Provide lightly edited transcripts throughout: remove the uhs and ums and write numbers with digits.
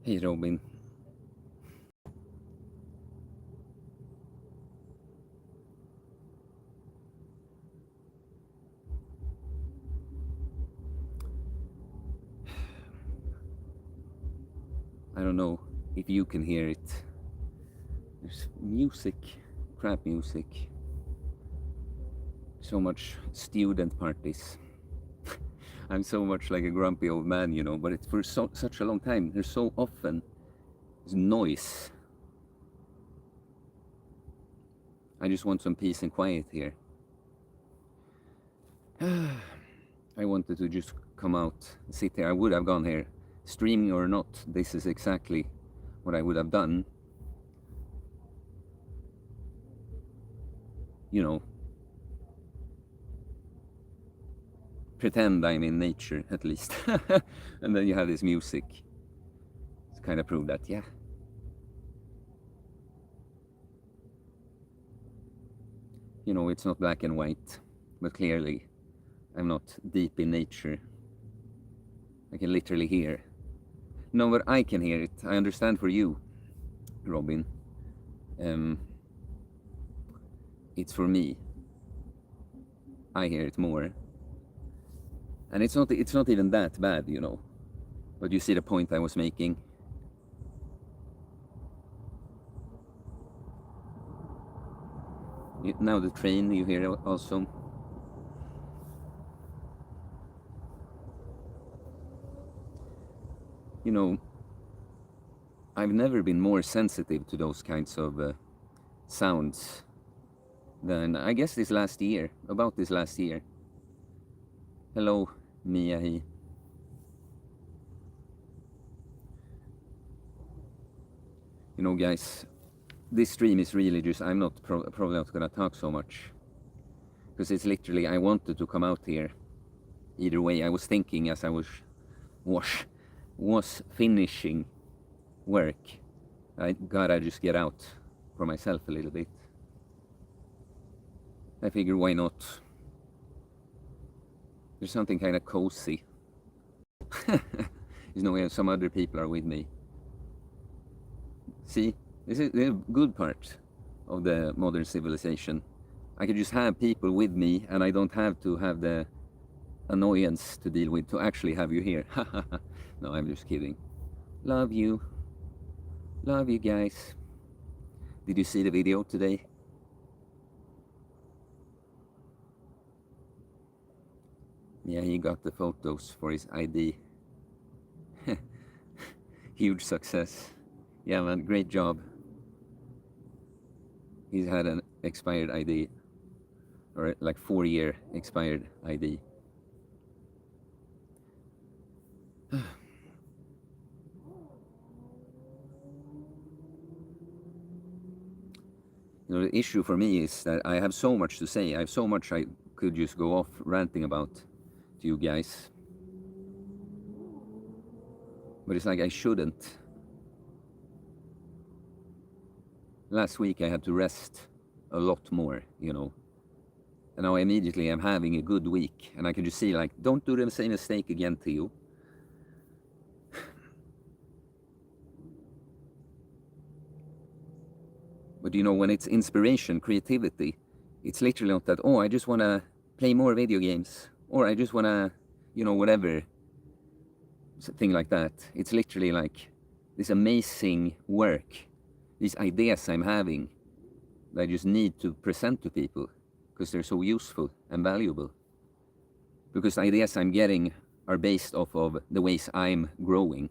Hej Robin. I don't know if you can hear it. There's music, crap music. So much student parties. I'm so much like a grumpy old man, you know, but it's for such a long time. There's so often this noise. I just want some peace and quiet here. I wanted to just come out, sit here. I would have gone here, streaming or not. This is exactly what I would have done. You know, pretend I'm in nature at least. And then you have this music to kind of prove that, yeah. You know, it's not black and white, but clearly I'm not deep in nature. I can literally hear. No, but I can hear it. I understand for you, Robin. It's for me. I hear it more. And it's not even that bad, you know. But you see the point I was making. Now the train, you hear it also. You know, I've never been more sensitive to those kinds of sounds than, I guess, about this last year. Hello, Miyahi. You know, guys, this stream is really just, I'm not probably not gonna talk so much. Because it's literally, I wanted to come out here. Either way, I was thinking as I was finishing work, I gotta just get out for myself a little bit. I figured, why not? There's something kind of cozy. You know, some other people are with me. See, this is the good part of the modern civilization. I can just have people with me, and I don't have to have the annoyance to deal with to actually have you here. No, I'm just kidding. Love you guys. Did you see the video today? Yeah, he got the photos for his ID. Huge success. Yeah, man, great job. He's had an expired ID, or like 4-year expired ID. You know, the issue for me is that I have so much to say. I have so much I could just go off ranting about to you guys. But it's like I shouldn't. Last week I had to rest a lot more, you know. And now immediately I'm having a good week. And I can just see, like, don't do the same mistake again, Theo. But you know, when it's inspiration, creativity, it's literally not that, oh, I just want to play more video games. Or I just want to, you know, whatever. Thing like that. It's literally like this amazing work. These ideas I'm having that I just need to present to people because they're so useful and valuable. Because the ideas I'm getting are based off of the ways I'm growing.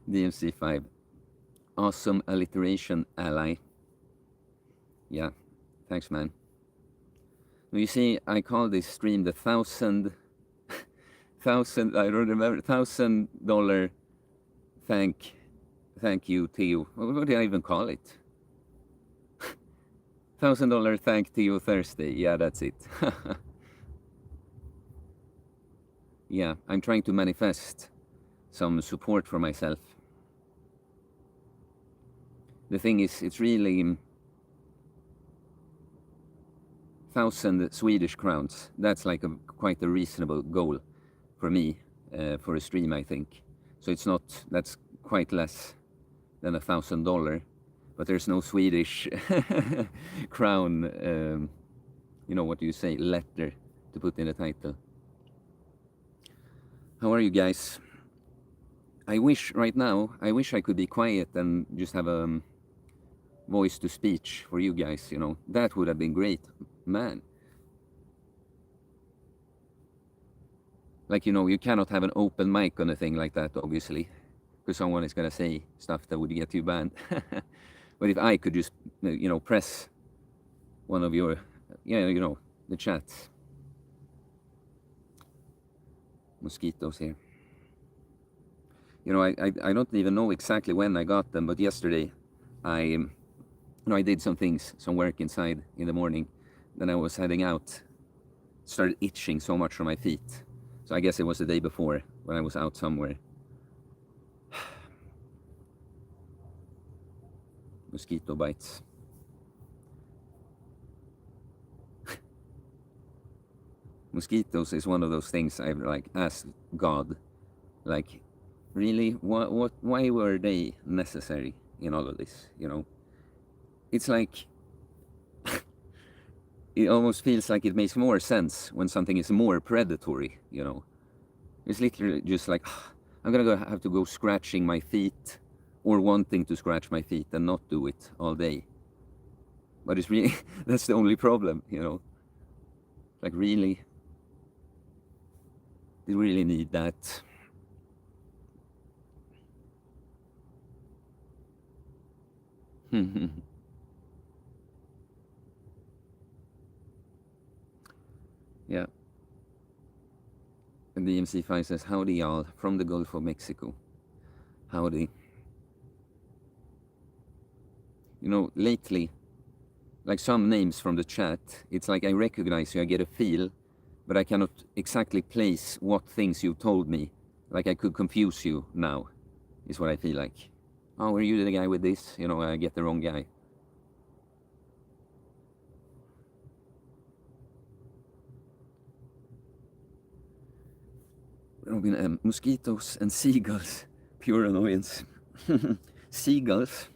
DMC5. Awesome alliteration, ally. Yeah, thanks, man. You see, I call this stream the $1,000, I don't remember, $1,000 thank you, Theo. What did I even call it? $1,000 thank Theo Thursday. Yeah, that's it. Yeah, I'm trying to manifest some support for myself. The thing is, it's really 1,000 Swedish crowns. That's like quite a reasonable goal for me, for a stream, I think. So it's not, that's quite less than $1,000, but there's no Swedish crown, you know, what do you say, letter to put in the title. How are you guys? I wish right now, I wish I could be quiet and just have a voice to speech for you guys, you know. That would have been great, man. Like, you know, you cannot have an open mic on a thing like that, obviously, because someone is gonna say stuff that would get you banned. But if I could just, you know, press one of your, yeah, you know, the chats. Mosquitoes here. You know, I don't even know exactly when I got them, but yesterday you know, I did some things, some work inside in the morning. Then I was heading out, started itching so much from my feet. So I guess it was the day before when I was out somewhere. Mosquito bites. Mosquitoes is one of those things I've like asked God, like, really, why were they necessary in all of this? You know, it's like it almost feels like it makes more sense when something is more predatory. You know, it's literally just like I'm gonna have to go scratching my feet or wanting to scratch my feet and not do it all day. But it's really that's the only problem. You know, like really, they really need that. Yeah. And the MC5 says, howdy y'all, from the Gulf of Mexico. Howdy. You know, lately, like some names from the chat, it's like I recognize you, I get a feel, but I cannot exactly place what things you told me. Like I could confuse you now, is what I feel like. Oh, are you the guy with this? You know, I get the wrong guy. Robin, mosquitoes and seagulls, pure annoyance. Seagulls?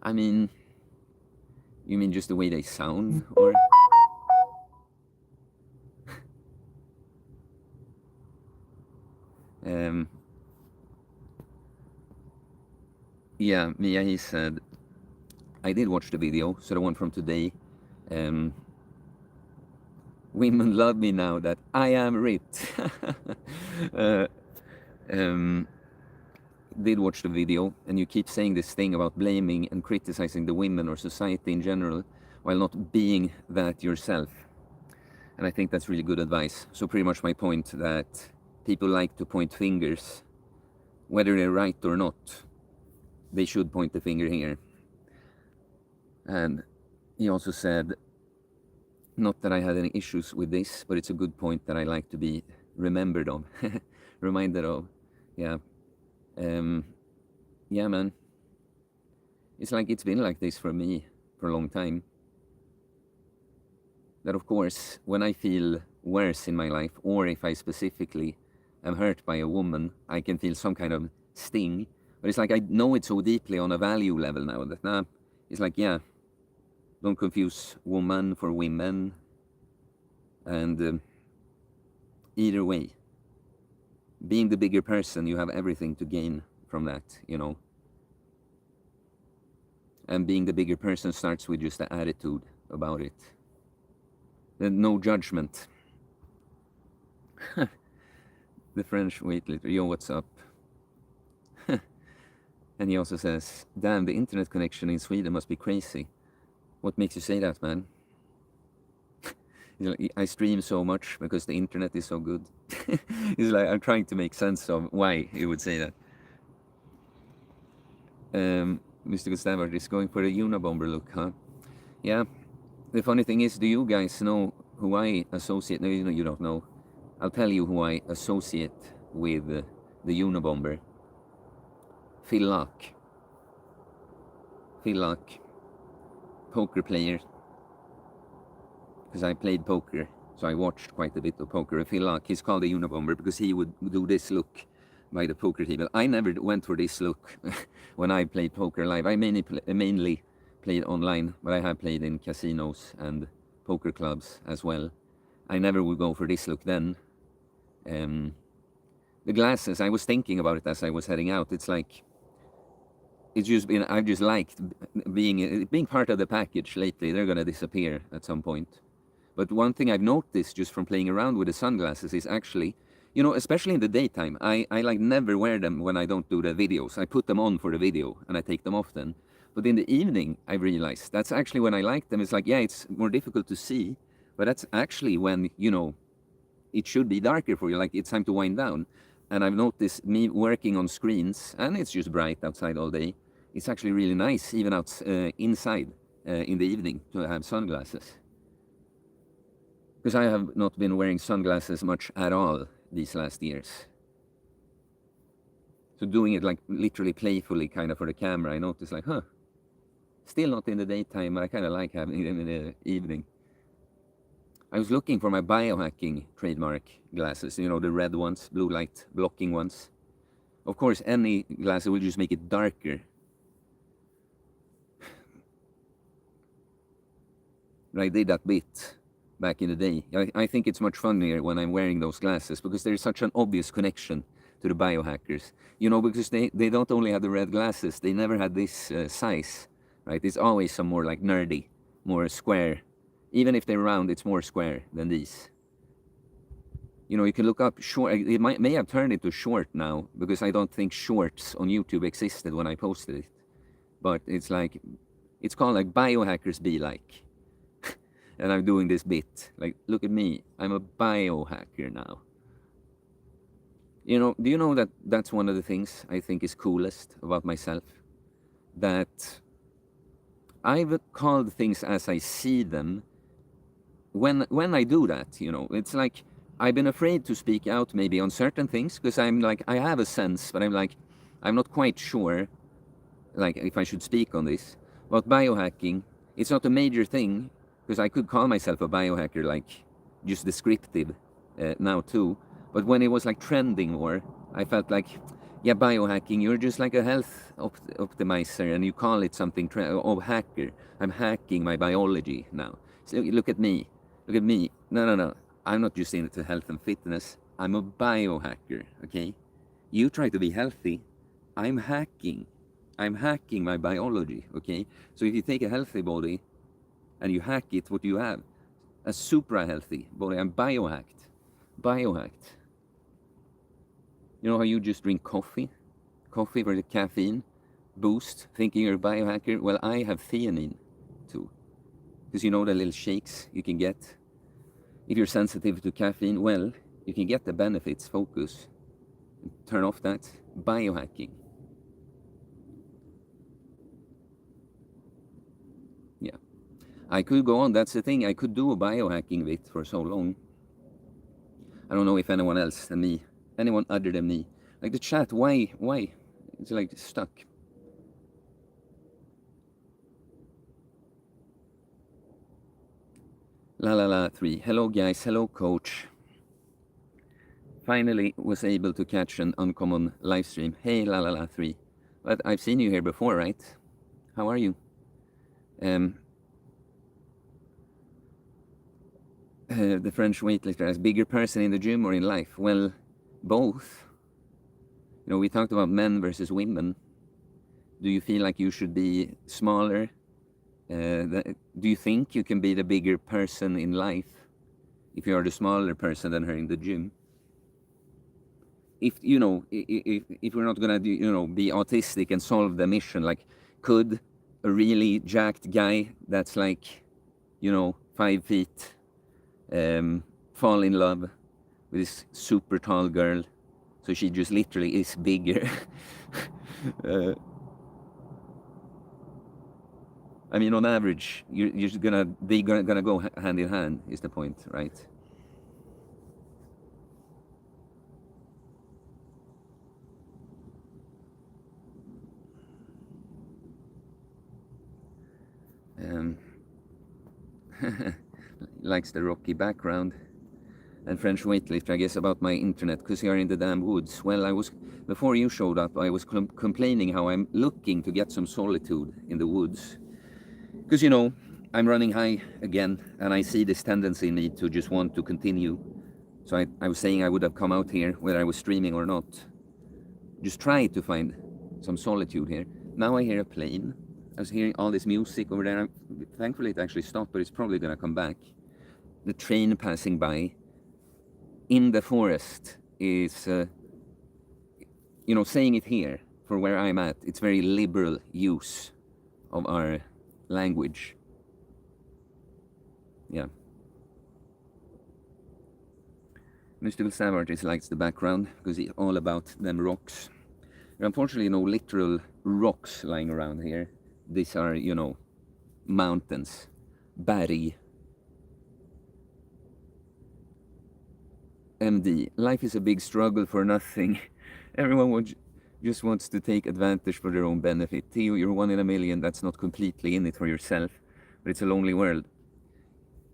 I mean, you mean just the way they sound, or? Yeah, Mia, he said, I did watch the video, so the one from today. Women love me now that I am ripped. Did watch the video, and you keep saying this thing about blaming and criticizing the women or society in general while not being that yourself. And I think that's really good advice. So pretty much my point that people like to point fingers, whether they're right or not, they should point the finger here. And he also said, not that I had any issues with this, but it's a good point that I like to be remembered of, reminded of. Yeah. Yeah, man. It's like it's been like this for me for a long time. That of course, when I feel worse in my life, or if I specifically am hurt by a woman, I can feel some kind of sting. But it's like I know it so deeply on a value level now that it's like, yeah, don't confuse woman for women. And either way, being the bigger person, you have everything to gain from that, you know. And being the bigger person starts with just the attitude about it. And no judgment. The French weightlifter, yo, what's up? And he also says, damn, the internet connection in Sweden must be crazy. What makes you say that, man? I stream so much because the internet is so good. It's like I'm trying to make sense of why he would say that. Mr. Gustavard is going for a Unabomber look, huh? Yeah. The funny thing is, do you guys know who I associate? No, you don't know. I'll tell you who I associate with the Unabomber. Phil Luck. Phil Luck, poker player. Because I played poker, so I watched quite a bit of poker. Phil Luck, he's called the Unabomber because he would do this look by the poker table. I never went for this look when I played poker live. I mainly played online, but I have played in casinos and poker clubs as well. I never would go for this look then. The glasses, I was thinking about it as I was heading out. It's like, it's just been, I've just liked being part of the package lately. They're gonna disappear at some point. But one thing I've noticed just from playing around with the sunglasses is actually, you know, especially in the daytime, I like never wear them when I don't do the videos. I put them on for the video and I take them off then. But in the evening, I realized that's actually when I like them. It's like, yeah, it's more difficult to see, but that's actually when, you know, it should be darker for you. Like it's time to wind down. And I've noticed me working on screens, and it's just bright outside all day. It's actually really nice, even out inside in the evening, to have sunglasses. Because I have not been wearing sunglasses much at all these last years. So doing it like literally playfully kind of for the camera, I noticed like, still not in the daytime, but I kind of like having them in the evening. I was looking for my biohacking trademark glasses, you know, the red ones, blue light blocking ones. Of course, any glasses will just make it darker. But I did that bit back in the day. I think it's much funnier when I'm wearing those glasses because there's such an obvious connection to the biohackers. You know, because they don't only have the red glasses, they never had this size, right? It's always some more like nerdy, more square. Even if they're round, it's more square than these. You know, you can look up short. It may have turned into short now because I don't think shorts on YouTube existed when I posted it. But it's like, it's called like biohackers be like. And I'm doing this bit. Like, look at me. I'm a biohacker now. You know, do you know that that's one of the things I think is coolest about myself? That I've called things as I see them. When I do that, you know, it's like I've been afraid to speak out maybe on certain things because I'm like, I have a sense, but I'm like, I'm not quite sure, like, if I should speak on this. But biohacking, it's not a major thing because I could call myself a biohacker, like, just descriptive now too. But when it was like trending more, I felt like, yeah, biohacking, you're just like a health optimizer and you call it something, hacker. I'm hacking my biology now. So look at me. Look at me. No. I'm not just into health and fitness. I'm a biohacker, okay? You try to be healthy. I'm hacking. I'm hacking my biology, okay? So if you take a healthy body and you hack it, what do you have? A supra-healthy body. I'm biohacked. Biohacked. You know how you just drink coffee? Coffee for the caffeine boost, thinking you're a biohacker? Well, I have theanine too. Because you know the little shakes you can get? If you're sensitive to caffeine, well, you can get the benefits, focus, turn off that. Biohacking. Yeah. I could go on, that's the thing, I could do a biohacking bit for so long. I don't know if anyone else than me, anyone other than me. Like the chat, why? It's like stuck. La 3. Hello guys, hello coach. Finally was able to catch an uncommon live stream. Hey la 3. But I've seen you here before, right? How are you? The French weightlifter as bigger person in the gym or in life? Well, both. You know, we talked about men versus women. Do you feel like you should be smaller? Do you think you can be the bigger person in life if you are the smaller person than her in the gym? If you know, if we're not gonna, you know, be autistic and solve the mission, like, could a really jacked guy that's like, you know, 5 feet, fall in love with this super tall girl, so she just literally is bigger? I mean, on average, you're just gonna go hand in hand, is the point, right? Um, likes the rocky background. And French weightlifter, I guess, about my internet, because you're in the damn woods. Well, before you showed up, I was complaining how I'm looking to get some solitude in the woods. Because, I'm running high again, and I see this tendency in me to just want to continue. So I was saying I would have come out here, whether I was streaming or not. Just try to find some solitude here. Now I hear a plane. I was hearing all this music over there. Thankfully, it actually stopped, but it's probably going to come back. The train passing by in the forest is, saying it here, for where I'm at, it's very liberal use of our language. Yeah. Mystical Sav likes the background, because it's all about them rocks. There are unfortunately no literal rocks lying around here. These are, mountains, berg. MD, life is a big struggle for nothing. Everyone just wants to take advantage for their own benefit. Theo, you're 1 in a million. That's not completely in it for yourself, but it's a lonely world.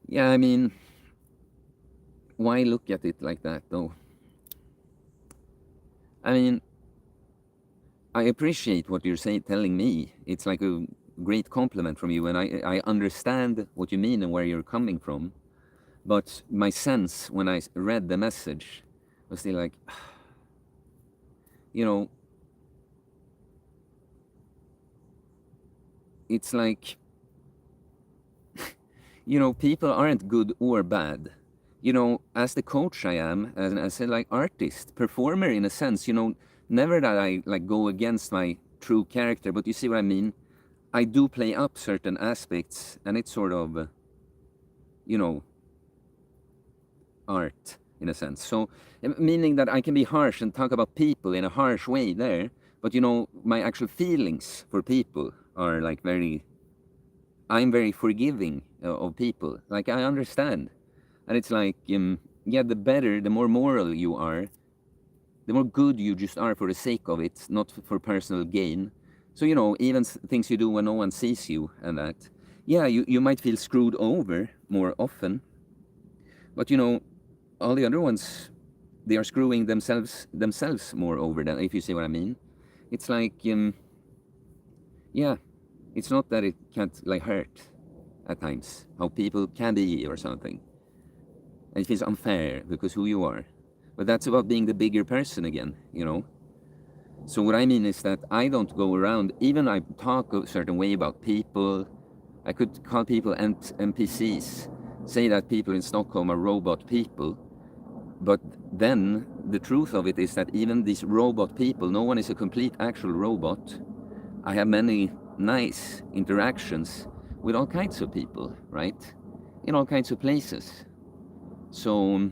Yeah, I mean, why look at it like that, though? I mean, I appreciate what you're telling me. It's like a great compliment from you, and I understand what you mean and where you're coming from. But my sense when I read the message was still like, it's like, people aren't good or bad. As the coach I am, and as a like artist, performer in a sense, never that I like go against my true character, but you see what I mean? I do play up certain aspects, and it's sort of, art in a sense. So, meaning that I can be harsh and talk about people in a harsh way there, but my actual feelings for people are like I'm very forgiving of people. Like, I understand. And it's like, the better, the more moral you are, the more good you just are for the sake of it, not for personal gain. So, even things you do when no one sees you and that, you might feel screwed over more often. But, all the other ones, they are screwing themselves more over than, if you see what I mean. It's like, it's not that it can't like hurt at times, how people can be or something. And it feels unfair because who you are. But that's about being the bigger person again, So what I mean is that I don't go around, even I talk a certain way about people. I could call people NPCs, say that people in Stockholm are robot people. But then the truth of it is that even these robot people, no one is a complete actual robot. I have many nice interactions with all kinds of people, right? In all kinds of places. So,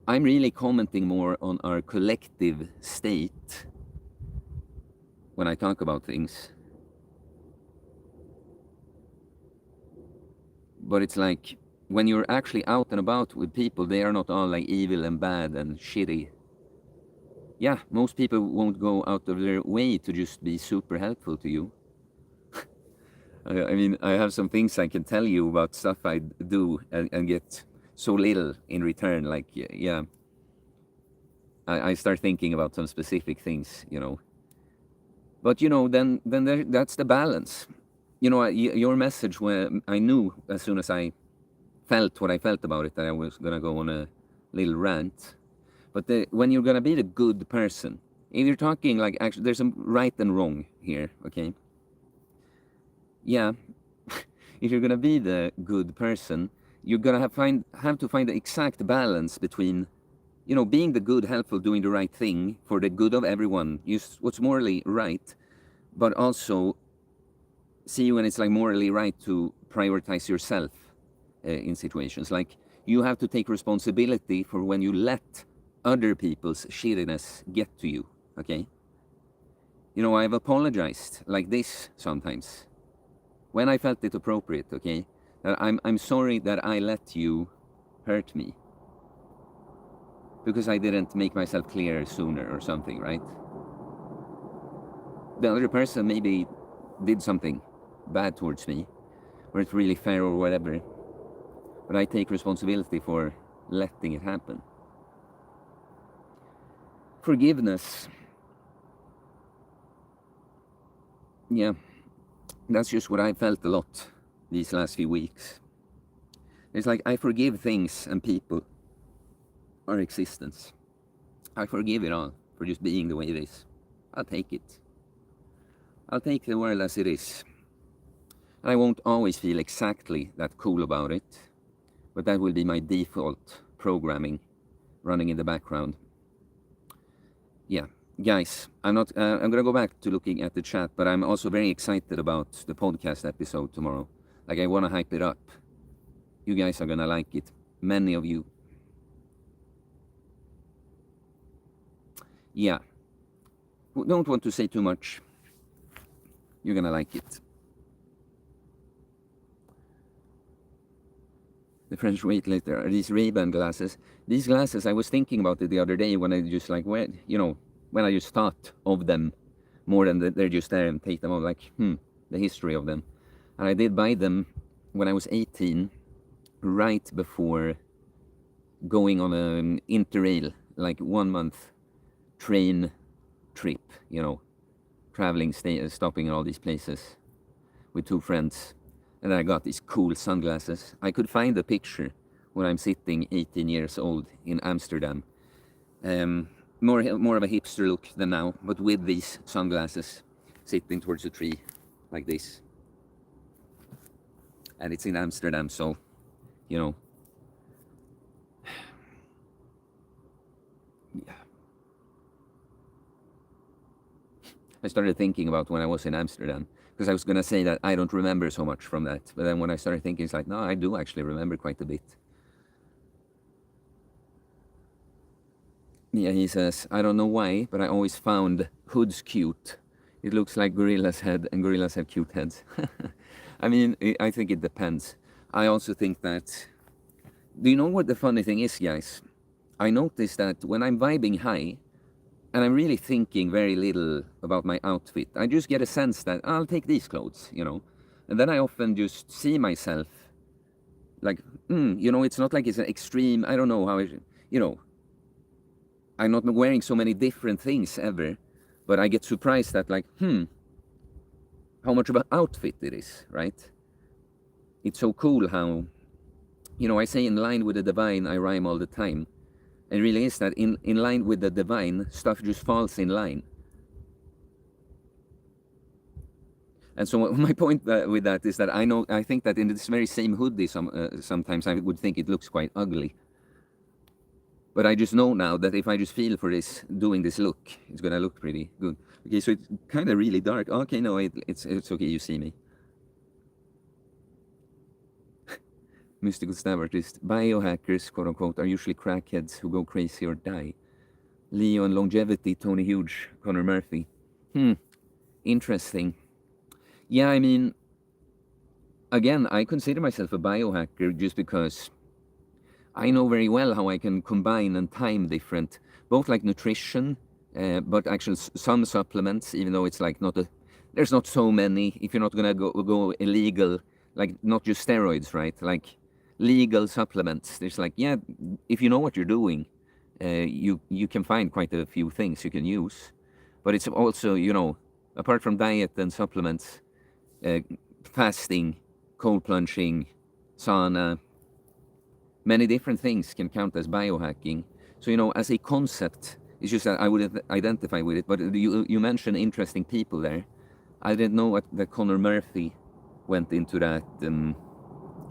I'm really commenting more on our collective state when I talk about things. But it's like, when you're actually out and about with people, they are not all like evil and bad and shitty. Yeah, most people won't go out of their way to just be super helpful to you. I mean, I have some things I can tell you about stuff I do and get so little in return. Like, yeah, I start thinking about some specific things, But, then that's the balance. Your message, when I knew as soon as I felt what I felt about it, that I was going to go on a little rant. But when you're going to be the good person, if you're talking like, actually, there's some right and wrong here, okay? Yeah, if you're going to be the good person, you're going to have to find the exact balance between, being the good, helpful, doing the right thing for the good of everyone, what's morally right, but also see when it's like morally right to prioritize yourself in situations. Like, you have to take responsibility for when you let other people's shittiness get to you, okay? You know, I've apologized like this sometimes when I felt it appropriate, okay? That I'm sorry that I let you hurt me because I didn't make myself clear sooner or something, right? The other person maybe did something bad towards me, or it's really fair or whatever, but I take responsibility for letting it happen. Forgiveness. Yeah, that's just what I felt a lot these last few weeks. It's like I forgive things and people, our existence. I forgive it all for just being the way it is. I'll take it. I'll take the world as it is. And I won't always feel exactly that cool about it, but that will be my default programming running in the background. Yeah, guys, I'm gonna go back to looking at the chat, but I'm also very excited about the podcast episode tomorrow. Like, I want to hype it up. You guys are gonna like it. Many of you. Yeah. Don't want to say too much. You're gonna like it. The French weightlifter are these Ray-Ban glasses. These glasses, I was thinking about it the other day when I just like, when I just thought of them more than that they're just there and take them off, like, the history of them. And I did buy them when I was 18, right before going on an interrail, like 1 month train trip, traveling, stopping in all these places with 2 friends. And I got these cool sunglasses. I could find a picture when I'm sitting 18 years old in Amsterdam. More of a hipster look than now, but with these sunglasses, sitting towards a tree like this. And it's in Amsterdam, so, yeah. I started thinking about when I was in Amsterdam, because I was going to say that I don't remember so much from that. But then when I started thinking, it's like, no, I do actually remember quite a bit. Yeah, he says, I don't know why, but I always found hoods cute. It looks like gorilla's head, and gorillas have cute heads. I mean, I think it depends. I also think that... Do you know what the funny thing is, guys? I noticed that when I'm vibing high, and I'm really thinking very little about my outfit, I just get a sense that I'll take these clothes, And then I often just see myself like, it's not like it's an extreme, I don't know how I'm not wearing so many different things ever, but I get surprised at like, how much of an outfit it is, right? It's so cool how, I say in line with the divine, I rhyme all the time. It really is that in line with the divine, stuff just falls in line. And so my point with that is that I think that in this very same hoodie, sometimes I would think it looks quite ugly. But I just know now that if I just feel for this, doing this look, it's gonna look pretty good. Okay, so it's kind of really dark. Okay, no, it's okay, you see me. Mystical stab artist. Biohackers, quote unquote, are usually crackheads who go crazy or die. Leo and longevity, Tony Huge, Connor Murphy. Interesting. Yeah, I mean, again, I consider myself a biohacker just because I know very well how I can combine and time different, both like nutrition, but actually some supplements, even though it's like there's not so many, if you're not gonna go illegal, like not just steroids, right? Like legal supplements. There's like, yeah, if you know what you're doing, you can find quite a few things you can use. But it's also, apart from diet and supplements, fasting, cold plunging, sauna, many different things can count as biohacking. So, as a concept, it's just that I would identify with it. But you mentioned interesting people there. I didn't know that Connor Murphy went into that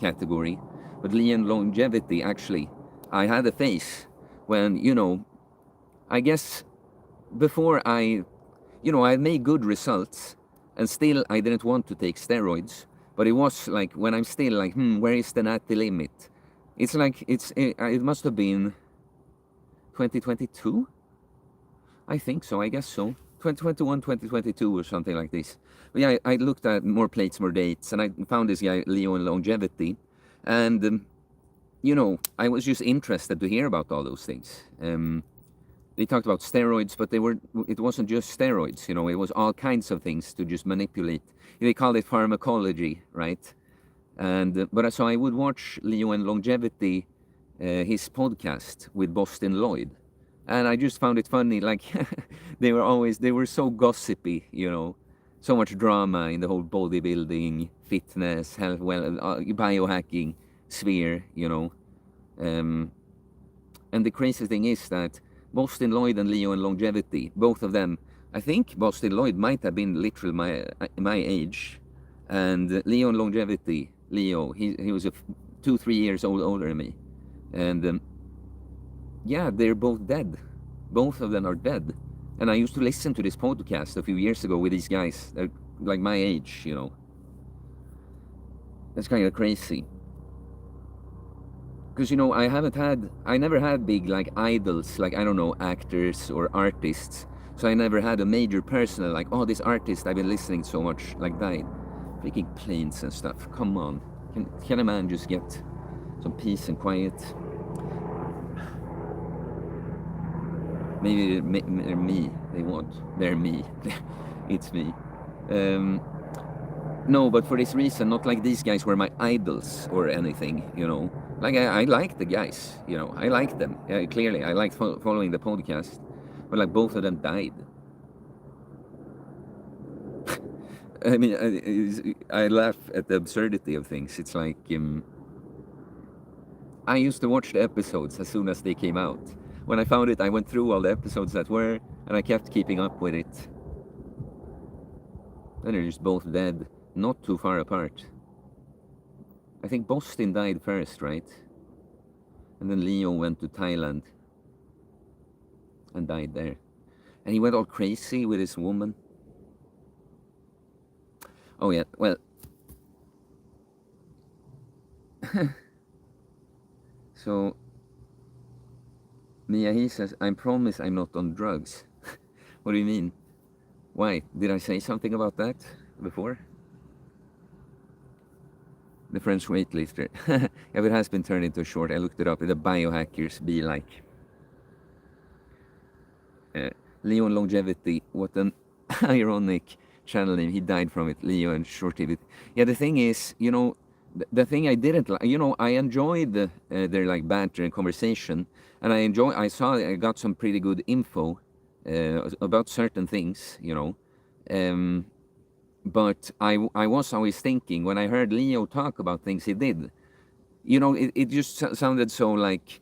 category. But Leon longevity, actually, I had a phase when, I guess before I made good results, and still I didn't want to take steroids. But it was like when I'm still like, where is the natty limit? It's like it must have been 2022. I think so. I guess so. 2021, 2022 or something like this. But yeah, I looked at More Plates, More Dates, and I found this guy, Leo and Longevity. And, you know, I was just interested to hear about all those things. They talked about steroids, but it wasn't just steroids, you know, it was all kinds of things to just manipulate. They called it pharmacology, right? And, but so I would watch Leo and Longevity, his podcast with Boston Lloyd. And I just found it funny, like, they were so gossipy, you know, so much drama in the whole bodybuilding, fitness, health, biohacking sphere, you know. And the crazy thing is that Boston Lloyd and Leo and Longevity, both of them, I think Boston Lloyd might have been literally my age, and Leo and Longevity, Leo, he was 2-3 years older than me, and yeah, they're both dead. Both of them are dead. And I used to listen to this podcast a few years ago with these guys. They're like my age, you know. That's kind of crazy. Because, you know, I never had big, like, idols, like, I don't know, actors or artists. So I never had a major personal, like, oh, this artist I've been listening so much, like, died. Freaking planes and stuff. Come on. Can a man just get some peace and quiet? Maybe they're me. They want. They're me. It's me. No, but for this reason, not like these guys were my idols or anything, you know. Like, I like the guys, you know. I like them. Yeah, clearly, I liked following the podcast. But, like, both of them died. I mean, I laugh at the absurdity of things. It's like, I used to watch the episodes as soon as they came out. When I found it, I went through all the episodes that were, and I kept keeping up with it. And they're just both dead, not too far apart. I think Boston died first, right? And then Leo went to Thailand and died there. And he went all crazy with his woman. Oh yeah, well. So Mia, he says, I promise I'm not on drugs. What do you mean? Why? Did I say something about that before? The French weightlifter. Yeah, it has been turned into a short. I looked it up. The biohackers be like. Leo and Longevity. What an ironic channel name. He died from it. Leo and Shortivity. Yeah, the thing is, you know, the thing I didn't like, you know, I enjoyed their like banter and conversation, and I got some pretty good info about certain things, you know, but I was always thinking when I heard Leo talk about things he did, you know, it just sounded so like,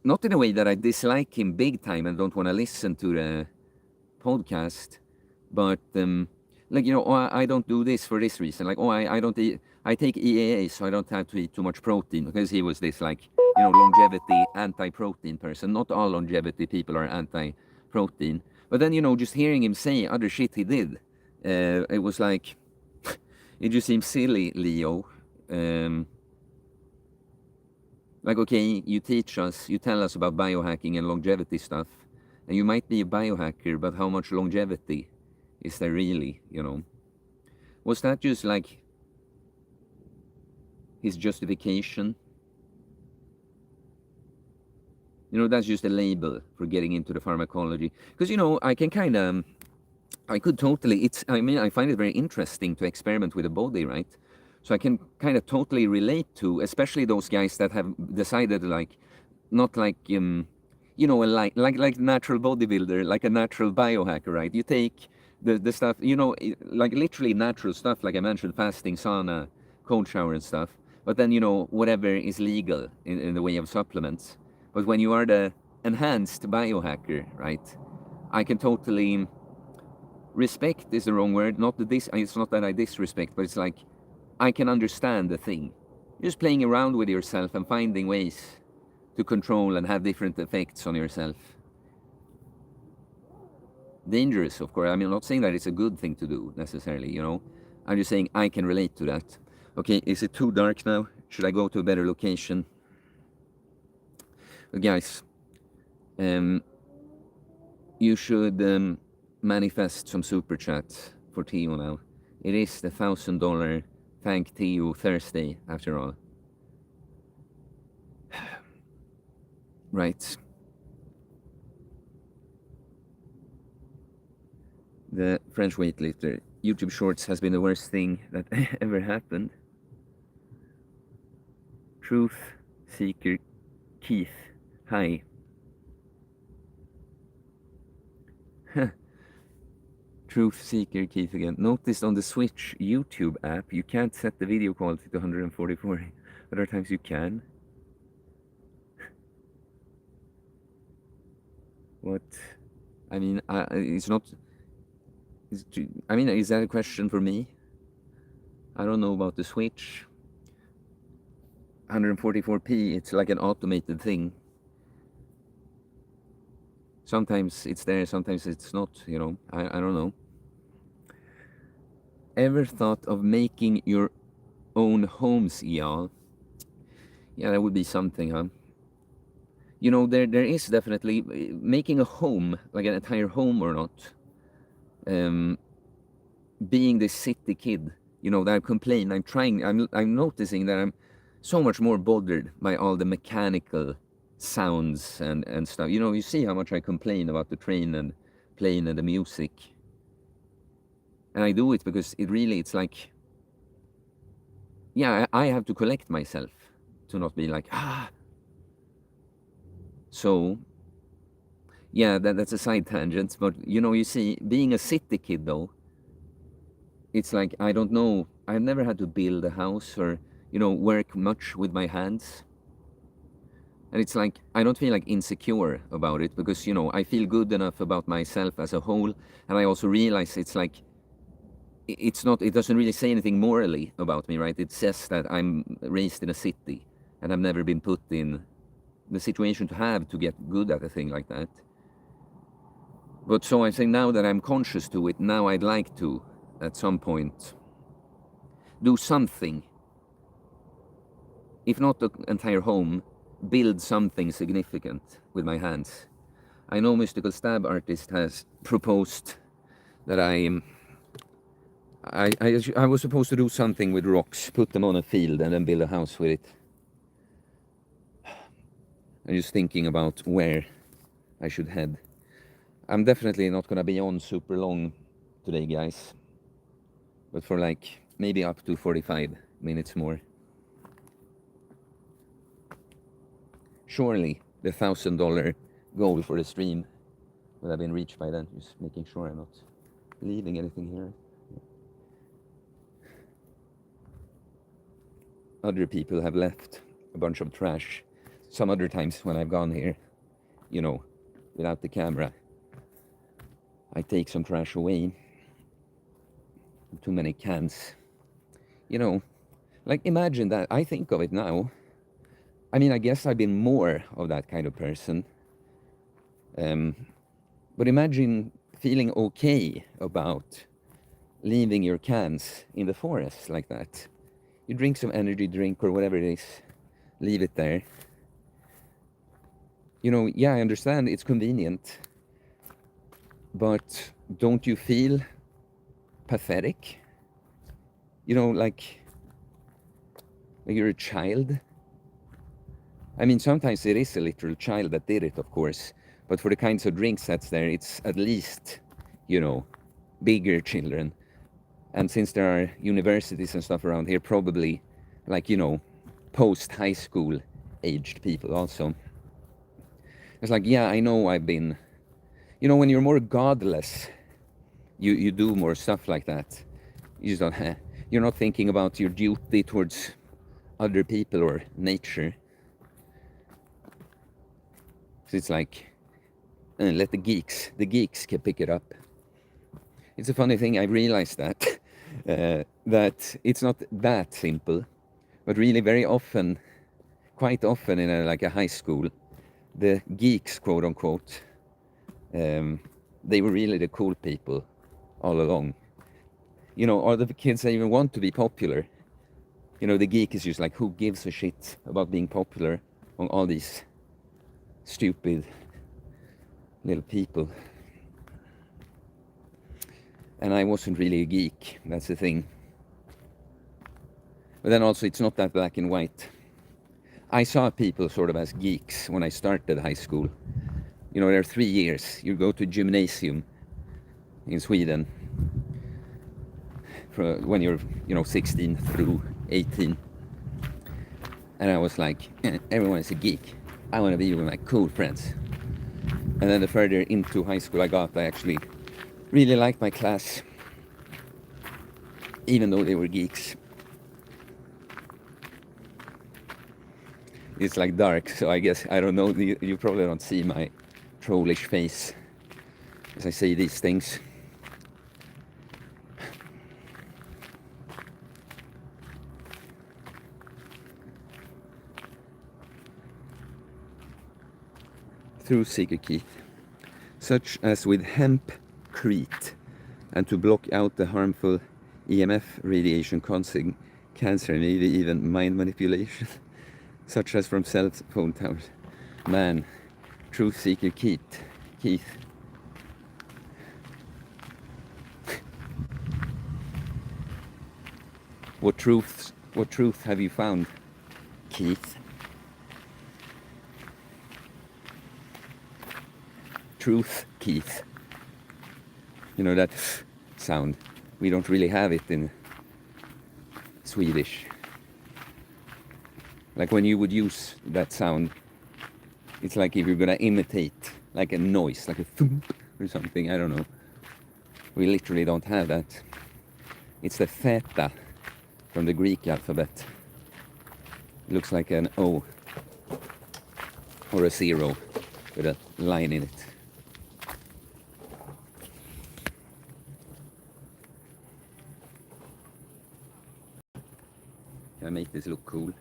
not in a way that I dislike him big time and don't want to listen to the podcast, but like, you know, oh, I don't do this for this reason. Like, oh, I don't eat, I take EAA, so I don't have to eat too much protein, because he was this, like, you know, longevity, anti-protein person. Not all longevity people are anti-protein. But then, you know, just hearing him say other shit he did, it was like, it just seems silly, Leo. Like, okay, you teach us, you tell us about biohacking and longevity stuff, and you might be a biohacker, but how much longevity is there really, you know? Was that just like his justification? You know, that's just a label for getting into the pharmacology. Because, you know, I can kind of, I could totally, I mean, I find it very interesting to experiment with the body, right? So I can kind of totally relate to, especially those guys that have decided, like, not like, you know, like natural bodybuilder, like a natural biohacker, right? You take the stuff, you know, like literally natural stuff, like I mentioned, fasting, sauna, cold shower and stuff. But then, you know, whatever is legal in the way of supplements. But when you are the enhanced biohacker, right, I can totally, respect is the wrong word, it's not that I disrespect, but it's like, I can understand the thing. Just playing around with yourself and finding ways to control and have different effects on yourself. Dangerous, of course. I mean, I'm not saying that it's a good thing to do, necessarily, you know. I'm just saying I can relate to that. Okay, is it too dark now? Should I go to a better location? But guys, you should manifest some super chat for Theo now. It is the $1,000 Thank Theo Thursday, after all. Right. The French weightlifter. YouTube Shorts has been the worst thing that ever happened. Truth Seeker Keith. Hi. Truth Seeker Keith again. Noticed on the Switch YouTube app, you can't set the video quality to 144. Other times you can. What? I mean, it's not... I mean, is that a question for me? I don't know about the Switch. 144p, it's like an automated thing. Sometimes it's there, sometimes it's not, you know. I don't know. Ever thought of making your own homes, y'all? Yeah, that would be something, huh? You know, there is definitely making a home, like an entire home or not. Being the city kid, you know, that I complain. I'm noticing that I'm so much more bothered by all the mechanical sounds and stuff. You know, you see how much I complain about the train and plane and the music. And I do it because it's like, yeah, I have to collect myself to not be like, ah. So, yeah, that's a side tangent. But, you know, you see, being a city kid, though, it's like, I don't know, I've never had to build a house or, you know, work much with my hands. And it's like, I don't feel like insecure about it because, you know, I feel good enough about myself as a whole. And I also realize it's like, it doesn't really say anything morally about me, right? It says that I'm raised in a city and I've never been put in the situation to get good at a thing like that. But so I say now that I'm conscious to it, now I'd like to, at some point, do something. If not the entire home, build something significant with my hands. I know Mystical Stab Artist has proposed that I was supposed to do something with rocks, put them on a field and then build a house with it. I'm just thinking about where I should head. I'm definitely not gonna be on super long today, guys. But for like, maybe up to 45 minutes more. Surely the $1,000 goal for the stream would have been reached by then. Just making sure I'm not leaving anything here. Other people have left a bunch of trash. Some other times when I've gone here, you know, without the camera, I take some trash away. Too many cans. You know, like imagine that. I think of it now. I mean, I guess I've been more of that kind of person. But imagine feeling okay about leaving your cans in the forest like that. You drink some energy drink or whatever it is, leave it there. You know, yeah, I understand it's convenient, but don't you feel pathetic? You know, like you're a child. I mean, sometimes it is a literal child that did it, of course, but for the kinds of drinks that's there, it's at least, you know, bigger children. And since there are universities and stuff around here, probably like, you know, post-high school aged people also. It's like, yeah, I know I've been, you know, when you're more godless, you do more stuff like that. You just don't, you're not thinking about your duty towards other people or nature. So it's like, let the geeks can pick it up. It's a funny thing, I realized that, that it's not that simple, but really very often, quite often in like a high school, the geeks, quote unquote, they were really the cool people all along. You know, or the kids that even want to be popular. You know, the geek is just like, who gives a shit about being popular on all these stupid little people. And I wasn't really a geek, that's the thing. But then also, it's not that black and white. I saw people sort of as geeks when I started high school. You know, there are 3 years. You go to gymnasium in Sweden when you're, 16 through 18. And I was like, everyone is a geek. I want to be with my cool friends. And then the further into high school I got, I actually really liked my class, even though they were geeks. It's like dark, so I guess, I don't know, you probably don't see my trollish face as I say these things. Through Seeker Keith, such as with hempcrete, and to block out the harmful EMF radiation causing cancer and maybe even mind manipulation, such as from cell phone towers. Man, Truth Seeker Keith. What truth have you found, Keith? Truth, Keith. You know that sound. We don't really have it in Swedish. Like when you would use that sound, it's like if you're gonna imitate like a noise, like a thump or something, I don't know. We literally don't have that. It's the theta from the Greek alphabet. It looks like an O or a 0 with a line in it. Can I make this look cool?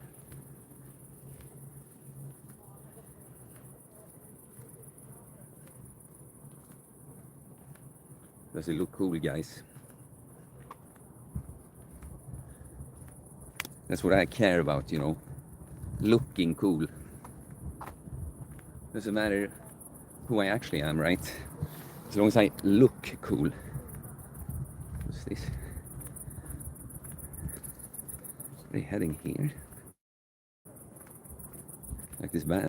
Does it look cool, guys? That's what I care about, you know. Looking cool. Doesn't matter who I actually am, right? As long as I look cool. What's this? Are they heading here? Like this band?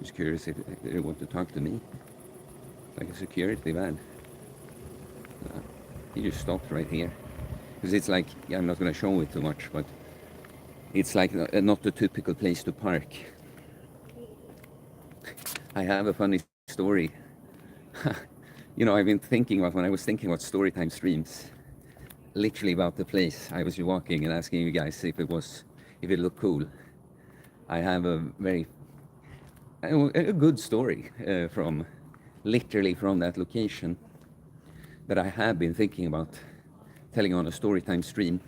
Just curious if they want to talk to me. Like a security van. He just stopped right here. Because it's like, yeah, I'm not going to show it too much, but it's like not the typical place to park. I have a funny story. You know, I've been thinking about, when I was thinking about storytime streams, literally about the place, I was walking and asking you guys if it looked cool. I have a good story literally from that location that I have been thinking about telling on a storytime stream,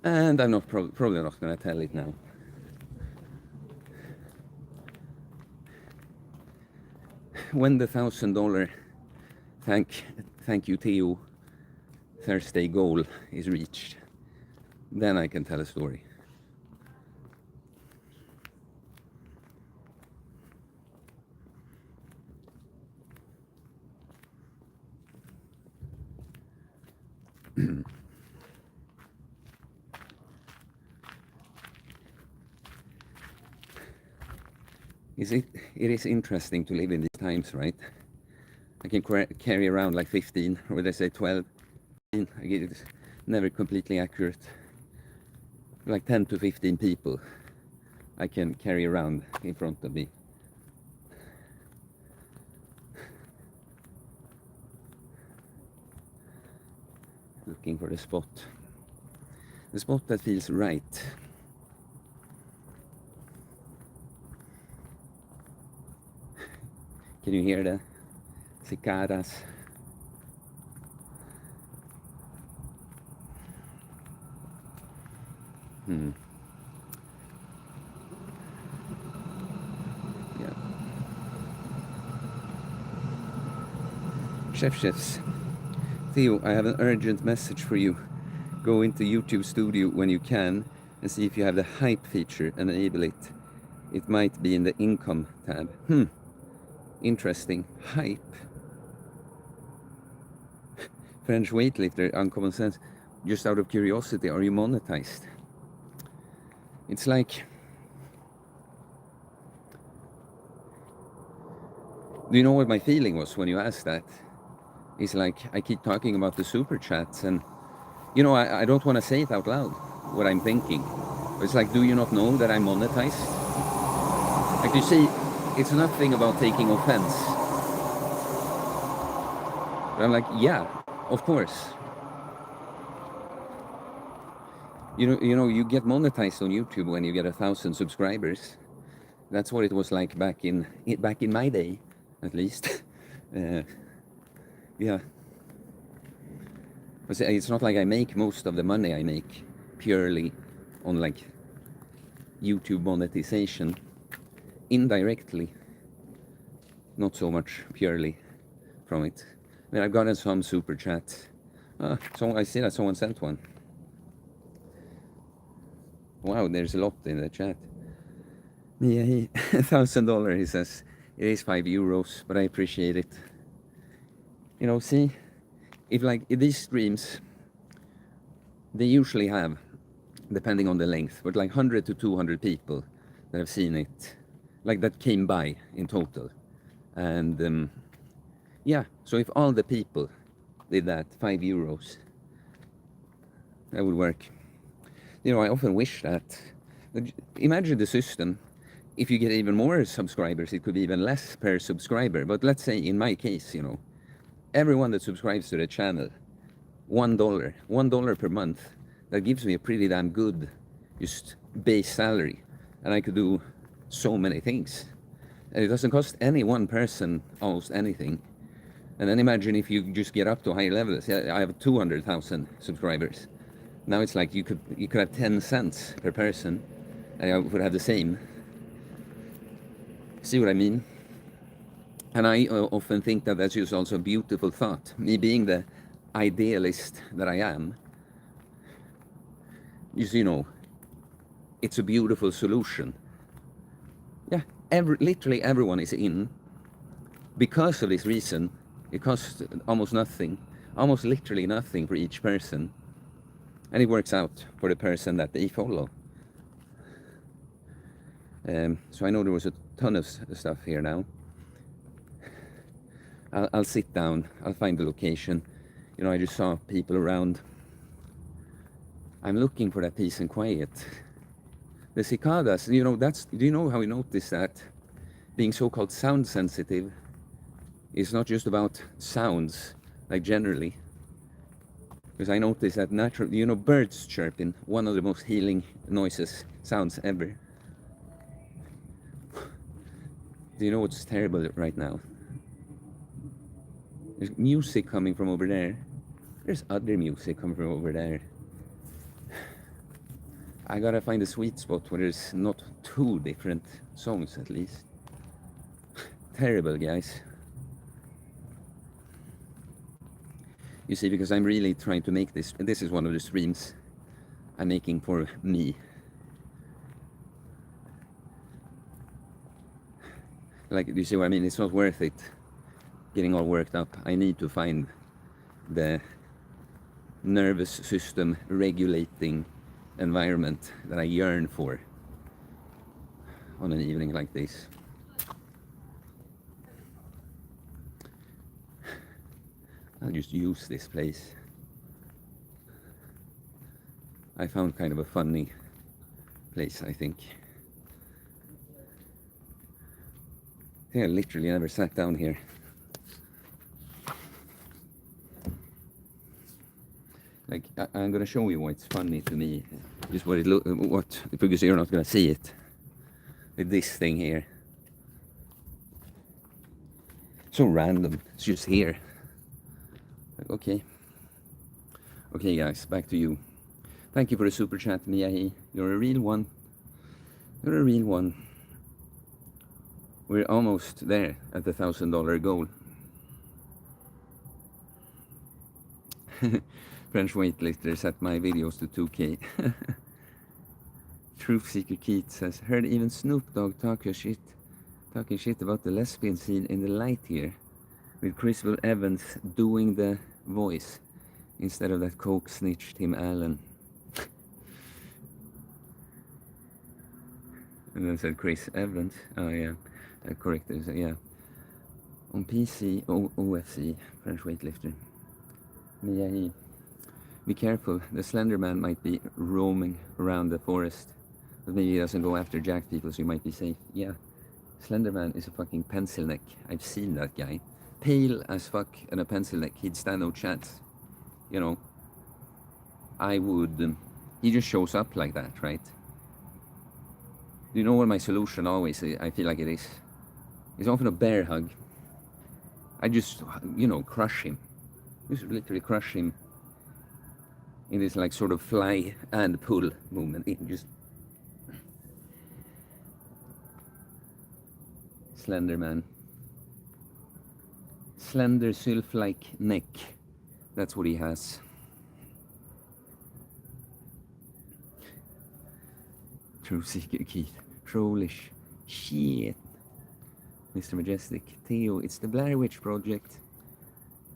and I'm probably not going to tell it now. When the $1,000 thank you Theo Thursday goal is reached, then I can tell a story. It is interesting to live in these times, right? I can carry around like 15, or they say 12. It's never completely accurate. Like 10 to 15 people I can carry around in front of me. Looking for the spot that feels right. Can you hear the cicadas? Yeah. Chefs. Theo, I have an urgent message for you. Go into YouTube Studio when you can and see if you have the hype feature and enable it. It might be in the income tab. Interesting. Hype. French weightlifter, uncommon sense. Just out of curiosity, are you monetized? It's like, do you know what my feeling was when you asked that? It's like, I keep talking about the super chats, and you know, I don't want to say it out loud, what I'm thinking. It's like, do you not know that I'm monetized? Like, you see, it's nothing about taking offense. But I'm like, yeah, of course. You know, you get monetized on YouTube when you get 1,000 subscribers. That's what it was like back in my day, at least. Yeah. But it's not like I make most of the money I make purely on like YouTube monetization. Indirectly, not so much purely from it. I mean, I've gotten some super chats. So I see that someone sent one. Wow, there's a lot in the chat. Yeah, $1,000, he says. It is €5, but I appreciate it. You know, see, if these streams, they usually have, depending on the length, but like 100 to 200 people that have seen it, like that came by in total. And yeah, so if all the people did that, €5, that would work. You know, I often wish that. Imagine the system. If you get even more subscribers, it could be even less per subscriber. But let's say in my case, you know, everyone that subscribes to the channel, $1 per month, that gives me a pretty damn good just base salary. And I could do so many things. And it doesn't cost any one person almost anything. And then imagine if you just get up to higher levels. Yeah, I have 200,000 subscribers. Now it's like you could have 10 cents per person, and I would have the same. See what I mean? And I often think that that's just also a beautiful thought. Me being the idealist that I am, you know, it's a beautiful solution. Yeah, literally everyone is in. Because of this reason, it costs almost nothing, almost literally nothing for each person. And it works out for the person that they follow. So I know there was a ton of stuff here now. I'll sit down, I'll find the location. You know, I just saw people around. I'm looking for that peace and quiet. The cicadas, you know, do you know how we notice that? Being so-called sound sensitive is not just about sounds, like generally. Because I noticed that naturally, you know, birds chirping, one of the most healing sounds ever. Do you know what's terrible right now? There's music coming from over there. There's other music coming from over there. I gotta find a sweet spot where there's not two different songs at least. Terrible, guys. You see, because I'm really trying to make this. This is one of the streams I'm making for me. Like, you see what I mean? It's not worth it getting all worked up. I need to find the nervous system regulating environment that I yearn for on an evening like this. I'll just use this place. I found kind of a funny place, I think. I literally never sat down here. Like, I'm gonna show you what's funny to me. Just because you're not gonna see it. With this thing here. So random, it's just here. Like, okay. Okay guys, back to you. Thank you for the super chat, Miyahi. You're a real one. You're a real one. We're almost there at the $1,000 goal. French weightlifter set my videos to 2K. Truth Seeker Keith says, heard even Snoop Dogg talking shit about the lesbian scene in the light here, with Christopher Evans doing the voice instead of that coke snitch Tim Allen. And then said Chris Evans. Oh yeah, correct. Yeah. On PC, OFC, French weightlifter. Miyagi. Be careful, the Slender Man might be roaming around the forest. But maybe he doesn't go after jack people, so you might be safe. Yeah, Slender Man is a fucking pencil neck. I've seen that guy. Pale as fuck and a pencil neck. He'd stand no chance. You know, I would... he just shows up like that, right? You know what my solution always is, I feel like it is? It's often a bear hug. I just, you know, crush him. Just literally crush him in this like sort of fly and pull movement. It just... Slender Man. Slender sylph-like neck. That's what he has. True Seeker Keith. Trollish. Shit. Mr. Majestic. Theo, it's the Blair Witch Project.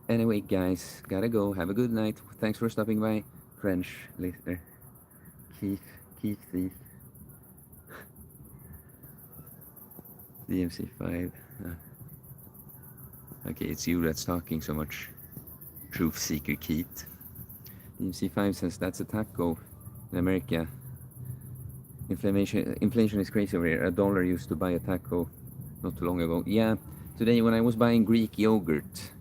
Anyway, guys, gotta go. Have a good night. Thanks for stopping by. French listener. Keith Thief. DMC5. Okay, it's you that's talking so much. Truth Seeker Keith. DMC5 says that's a taco in America. Inflation is crazy over here. $1 used to buy a taco not too long ago. Yeah, today when I was buying Greek yogurt,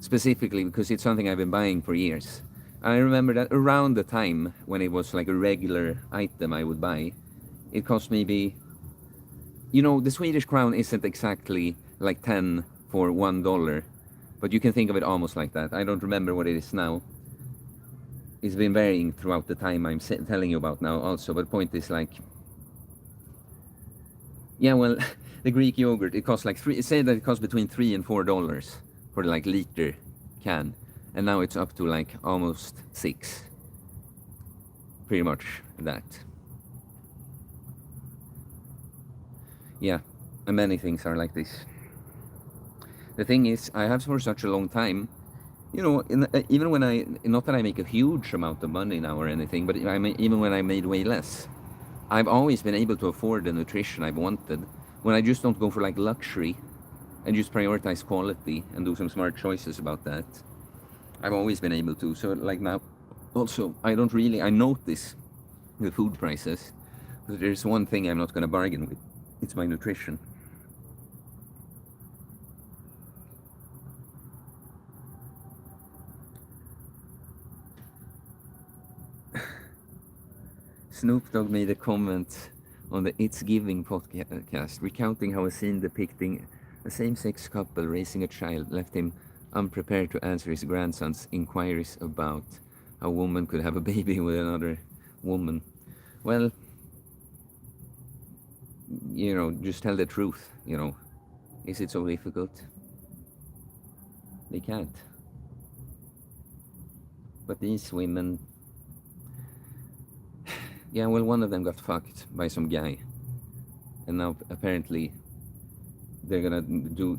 specifically because it's something I've been buying for years. I remember that around the time when it was like a regular item I would buy, it cost maybe, you know, the Swedish crown isn't exactly like 10 for $1, but you can think of it almost like that. I don't remember what it is now. It's been varying throughout the time I'm telling you about now also, but the point is like, yeah, well, the Greek yogurt, it costs like say that it costs between $3 and $4 for the like liter can, and now it's up to like almost $6. Pretty much that. Yeah, and many things are like this. The thing is, I have for such a long time, you know, even when not that I make a huge amount of money now or anything, but even when I made way less, I've always been able to afford the nutrition I've wanted. When I just don't go for like luxury and just prioritize quality and do some smart choices about that, I've always been able to. So like now, also, I notice the food prices, but there's one thing I'm not going to bargain with. It's my nutrition. Snoop Dogg made a comment on the It's Giving podcast, recounting how a scene depicting a same-sex couple raising a child left him unprepared to answer his grandson's inquiries about how a woman could have a baby with another woman. Well, you know, just tell the truth, you know. Is it so difficult? They can't. But these women... yeah, well, one of them got fucked by some guy. And now, apparently, they're gonna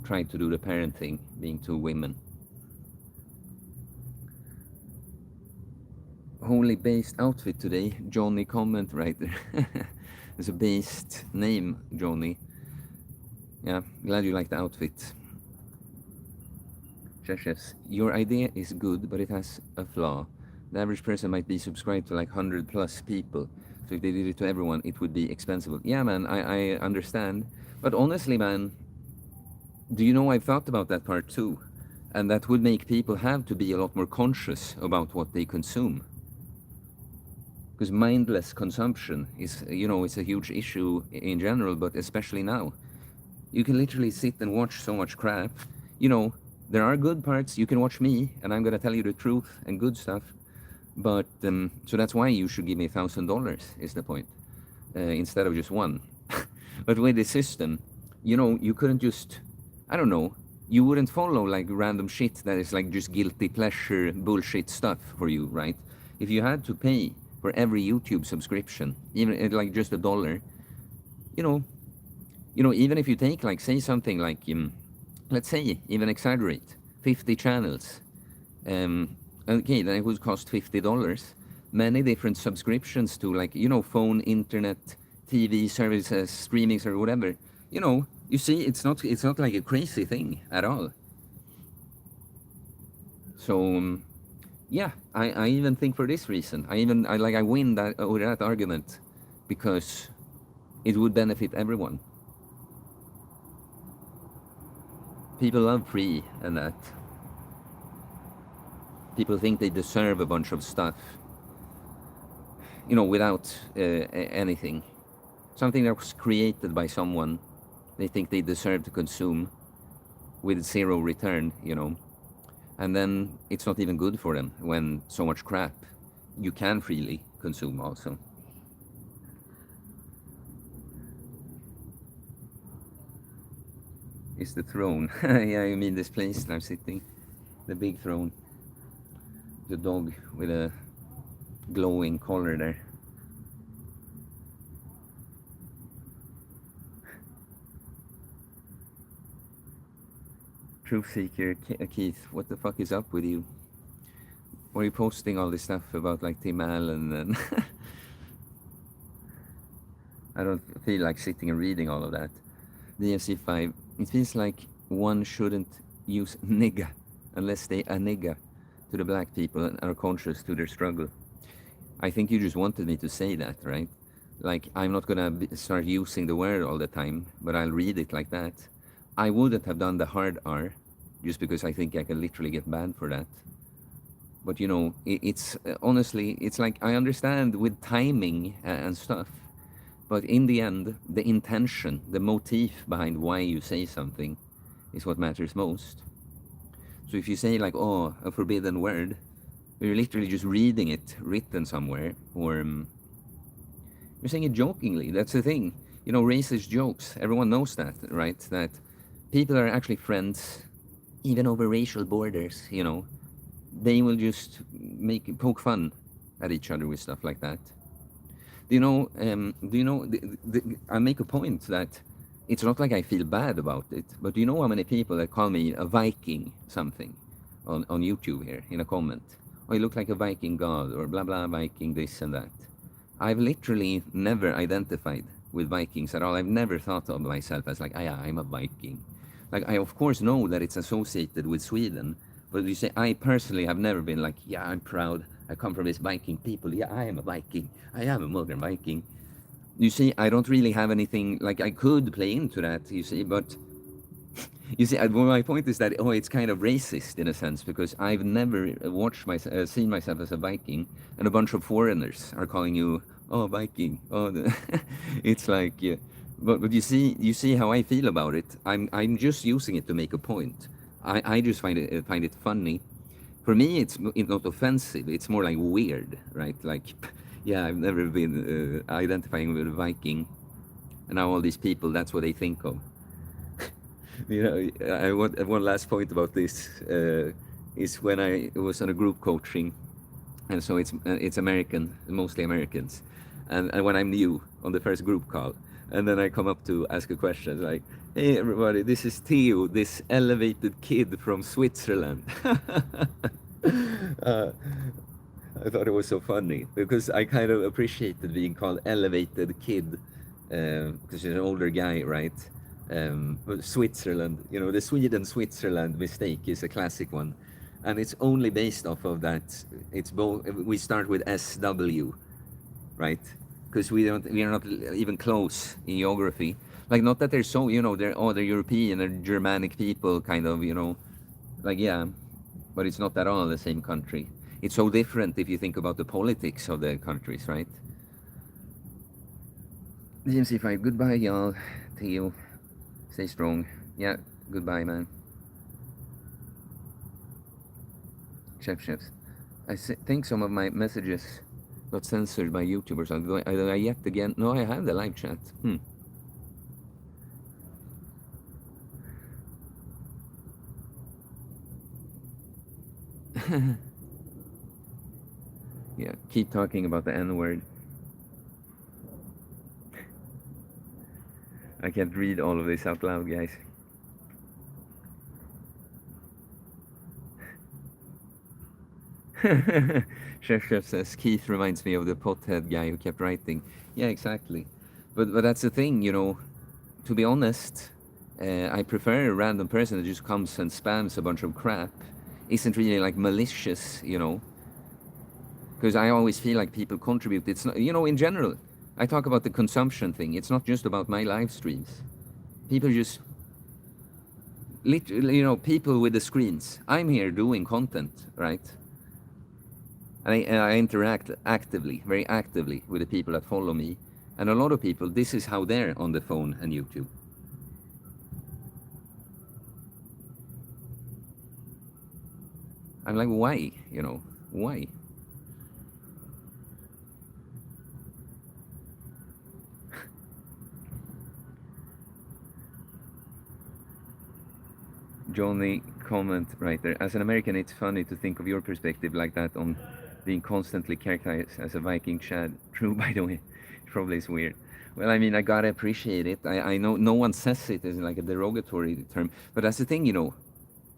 try to do the parent thing, being two women. Wholly based outfit today, Johnny comment writer. It's a based name, Johnny. Yeah, glad you like the outfit. Chefs, your idea is good, but it has a flaw. The average person might be subscribed to like 100 plus people. So if they did it to everyone, it would be expensive. Yeah, man, I understand. But honestly, man, do you know I've thought about that part too? And that would make people have to be a lot more conscious about what they consume. Because mindless consumption is, you know, it's a huge issue in general, but especially now. You can literally sit and watch so much crap. You know, there are good parts. You can watch me, and I'm going to tell you the truth and good stuff. But, so that's why you should give me $1,000, is the point, instead of just one. But with the system, you know, you couldn't just, I don't know, you wouldn't follow like random shit that is like just guilty pleasure bullshit stuff for you, right? If you had to pay for every YouTube subscription, even at like just $1, you know, even if you take like, say something like, let's say, even exaggerate, 50 channels, okay, then it would cost $50. Many different subscriptions to like, phone, internet, TV services, streamings or whatever. You see, it's not like a crazy thing at all. So yeah, I even think for this reason, I win that over that argument because it would benefit everyone. People love free and that. People think they deserve a bunch of stuff, without anything. Something that was created by someone, they think they deserve to consume with zero return, And then it's not even good for them when so much crap you can freely consume also. It's the throne. Yeah, you mean this place that I'm sitting? The big throne. The dog with a glowing collar there. Truth seeker Keith, what the fuck is up with you? Why are you posting all this stuff about like Tim Allen and I don't feel like sitting and reading all of that. DFC5, it feels like one shouldn't use nigga unless they are nigga to the black people and are conscious to their struggle. I think you just wanted me to say that, right? Like, I'm not gonna start using the word all the time, but I'll read it like that. I wouldn't have done the hard R, just because I think I can literally get banned for that. But it's honestly, it's like I understand with timing and stuff, but in the end, the intention, the motif behind why you say something is what matters most. So if you say like, oh, a forbidden word, you're literally just reading it written somewhere, or you're saying it jokingly. That's the thing. Racist jokes, everyone knows that, right? That people are actually friends, even over racial borders, They will just poke fun at each other with stuff like that. I make a point that it's not like I feel bad about it, but do you know how many people that call me a Viking something on YouTube here in a comment? Oh, you look like a Viking god, or blah blah Viking this and that. I've literally never identified with Vikings at all. I've never thought of myself as like, yeah, I'm a Viking. Like, I of course know that it's associated with Sweden, but you say, I personally have never been like, yeah, I'm proud. I come from this Viking people. Yeah, I am a Viking. I am a modern Viking. You see, I don't really have anything, like I could play into that, you see, but you see, my point is that, it's kind of racist in a sense, because I've never seen myself as a Viking, and a bunch of foreigners are calling you, oh, Viking. Oh, it's like, yeah. But you see how I feel about it. I'm just using it to make a point. I just find it funny. For me, it's not offensive. It's more like weird, right? Like, yeah, I've never been identifying with a Viking, and now all these people, that's what they think of. I want one last point about this is when I was on a group coaching, and so it's American, mostly Americans, and when I'm new on the first group call, and then I come up to ask a question like, "Hey everybody, this is Theo, this elevated kid from Switzerland." I thought it was so funny because I kind of appreciated being called elevated kid because you're an older guy, right? But Switzerland, the Sweden-Switzerland mistake is a classic one, and it's only based off of that. It's both. We start with SW, right? Because we are not even close in geography. Like, not that they're so, they're European, they're Germanic people, kind of, like, yeah, but it's not at all the same country. It's so different if you think about the politics of the countries, right? DMC5, goodbye, y'all. Theo, stay strong. Yeah, goodbye, man. Chefs. I think some of my messages got censored by YouTube or something. Do I yet again? No, I have the live chat. Yeah, keep talking about the N-word. I can't read all of this out loud, guys. Chef says, Keith reminds me of the pothead guy who kept writing. Yeah, exactly. But that's the thing, you know, to be honest, I prefer a random person that just comes and spams a bunch of crap. Isn't really like malicious, you know. Because I always feel like people contribute. It's not, you know, in general, I talk about the consumption thing. It's not just about my live streams. People just, literally, you know, people with the screens. I'm here doing content, right? And I interact actively, very actively with the people that follow me. And a lot of people, this is how they're on the phone and YouTube. I'm like, why? You know, why? Johnny comment right there. As an American, it's funny to think of your perspective like that on being constantly characterized as a Viking Chad. True, by the way. It probably is weird. Well, I mean, I gotta appreciate it. I know no one says it as like a derogatory term, but that's the thing, you know.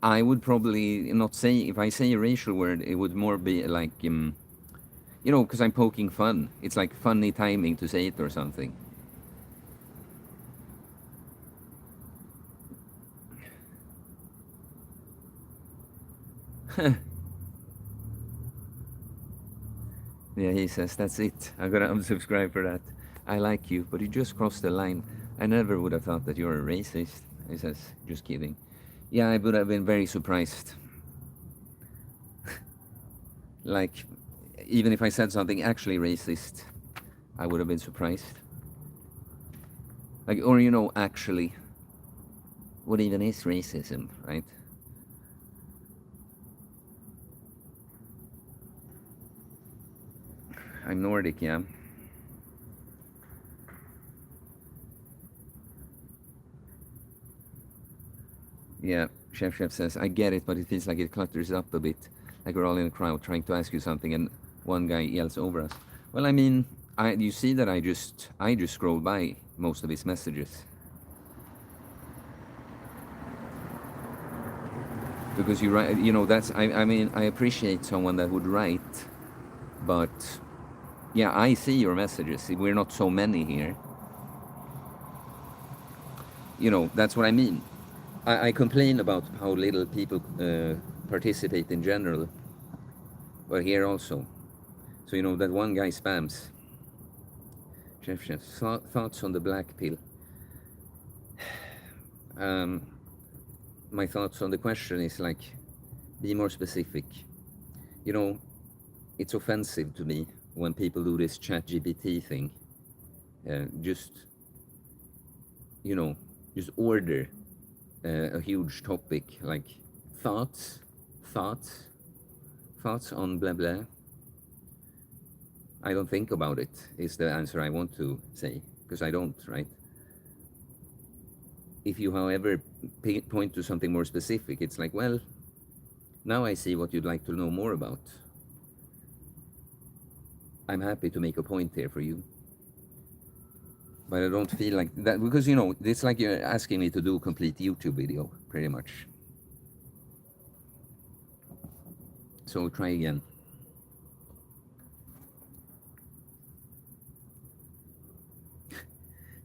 I would probably not say, if I say a racial word, it would more be like, you know, because I'm poking fun. It's like funny timing to say it or something. Yeah, he says, that's it. I'm gonna unsubscribe for that. I like you, but you just crossed the line. I never would have thought that you're a racist. He says, just kidding. Yeah, I would have been very surprised. Like, even if I said something actually racist, I would have been surprised. Like, or, you know, actually, what even is racism, right? I'm Nordic, yeah. Yeah, Chef says, I get it, but it feels like it clutters up a bit. Like we're all in a crowd trying to ask you something and one guy yells over us. Well, I mean, you see that I just scrolled by most of his messages. Because you write, you know, that's, I mean, I appreciate someone that would write, but yeah, I see your messages. We're not so many here. You know, that's what I mean. I complain about how little people participate in general, but here also. So, you know, that one guy spams. Chef, thoughts on the black pill? My thoughts on the question is like, be more specific. You know, it's offensive to me when people do this ChatGPT thing. Just, you know, just order a huge topic like thoughts on blah blah. I don't think about it is the answer I want to say, because I don't, right? If you, however, point to something more specific, it's like, well, now I see what you'd like to know more about. I'm happy to make a point here for you. But I don't feel like that, because, you know, it's like you're asking me to do a complete YouTube video, pretty much. So try again.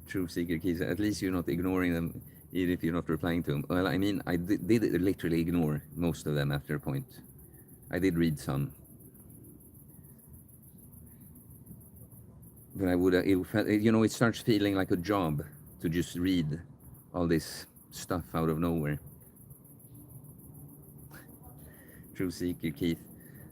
True Seeker Keys, at least you're not ignoring them, even if you're not replying to them. Well, I mean, I did literally ignore most of them after a point. I did read some. But I would, you know, it starts feeling like a job to just read all this stuff out of nowhere. True Seeker Keith.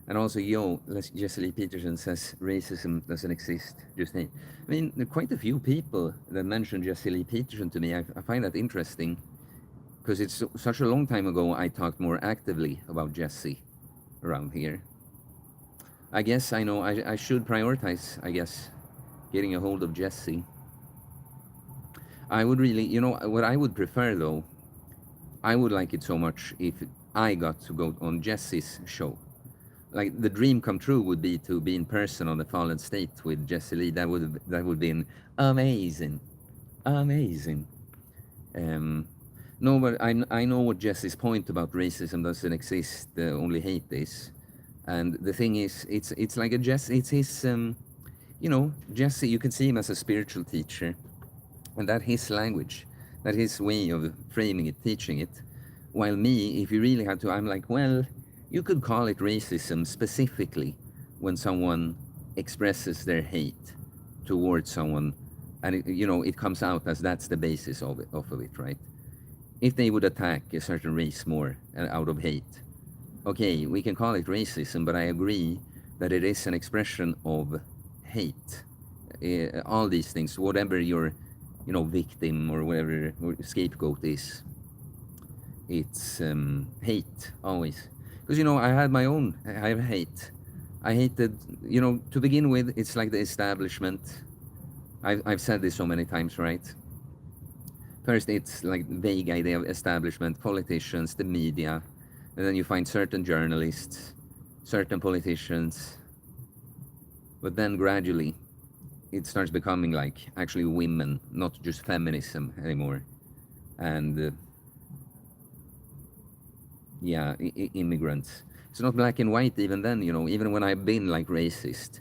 And also, Jesse Lee Peterson says racism doesn't exist. Just name. I mean, there are quite a few people that mentioned Jesse Lee Peterson to me. I find that interesting because it's such a long time ago I talked more actively about Jesse around here. I guess I know I should prioritize, I guess, getting a hold of Jesse. I would really, you know, what I would prefer though, I would like it so much if I got to go on Jesse's show. like the dream come true would be to be in person on the Fallen State with Jesse Lee. That would been amazing, amazing. No, but I know what Jesse's point about racism doesn't exist. Only hate is, and the thing is, it's like a Jesse. It's his Jesse. You can see him as a spiritual teacher, and that his language, that his way of framing it, teaching it. While me, if you really had to, I'm like, well, you could call it racism specifically when someone expresses their hate towards someone, and it comes out as that's the basis of it, right? If they would attack a certain race more out of hate, okay, we can call it racism, but I agree that it is an expression of hate. All these things, whatever your victim or whatever scapegoat is, it's hate always. Because I had my own. I have hate. I hated, to begin with, it's like the establishment. I've said this so many times, right? First, it's like vague idea of establishment, politicians, the media, and then you find certain journalists, certain politicians, but then gradually it starts becoming like actually women, not just feminism anymore, and immigrants. It's not black and white even then, even when I've been like racist.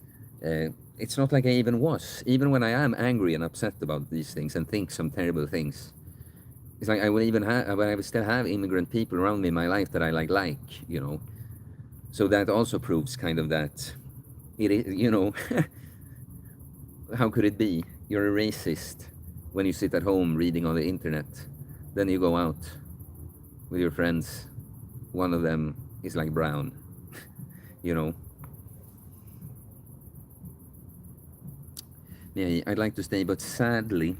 It's not like I even was. Even when I am angry and upset about these things and think some terrible things, it's like I would still have immigrant people around me in my life that I like. So that also proves kind of that it is, how could it be? You're a racist when you sit at home reading on the internet. Then you go out with your friends. One of them is like brown, Yeah, I'd like to stay, but sadly,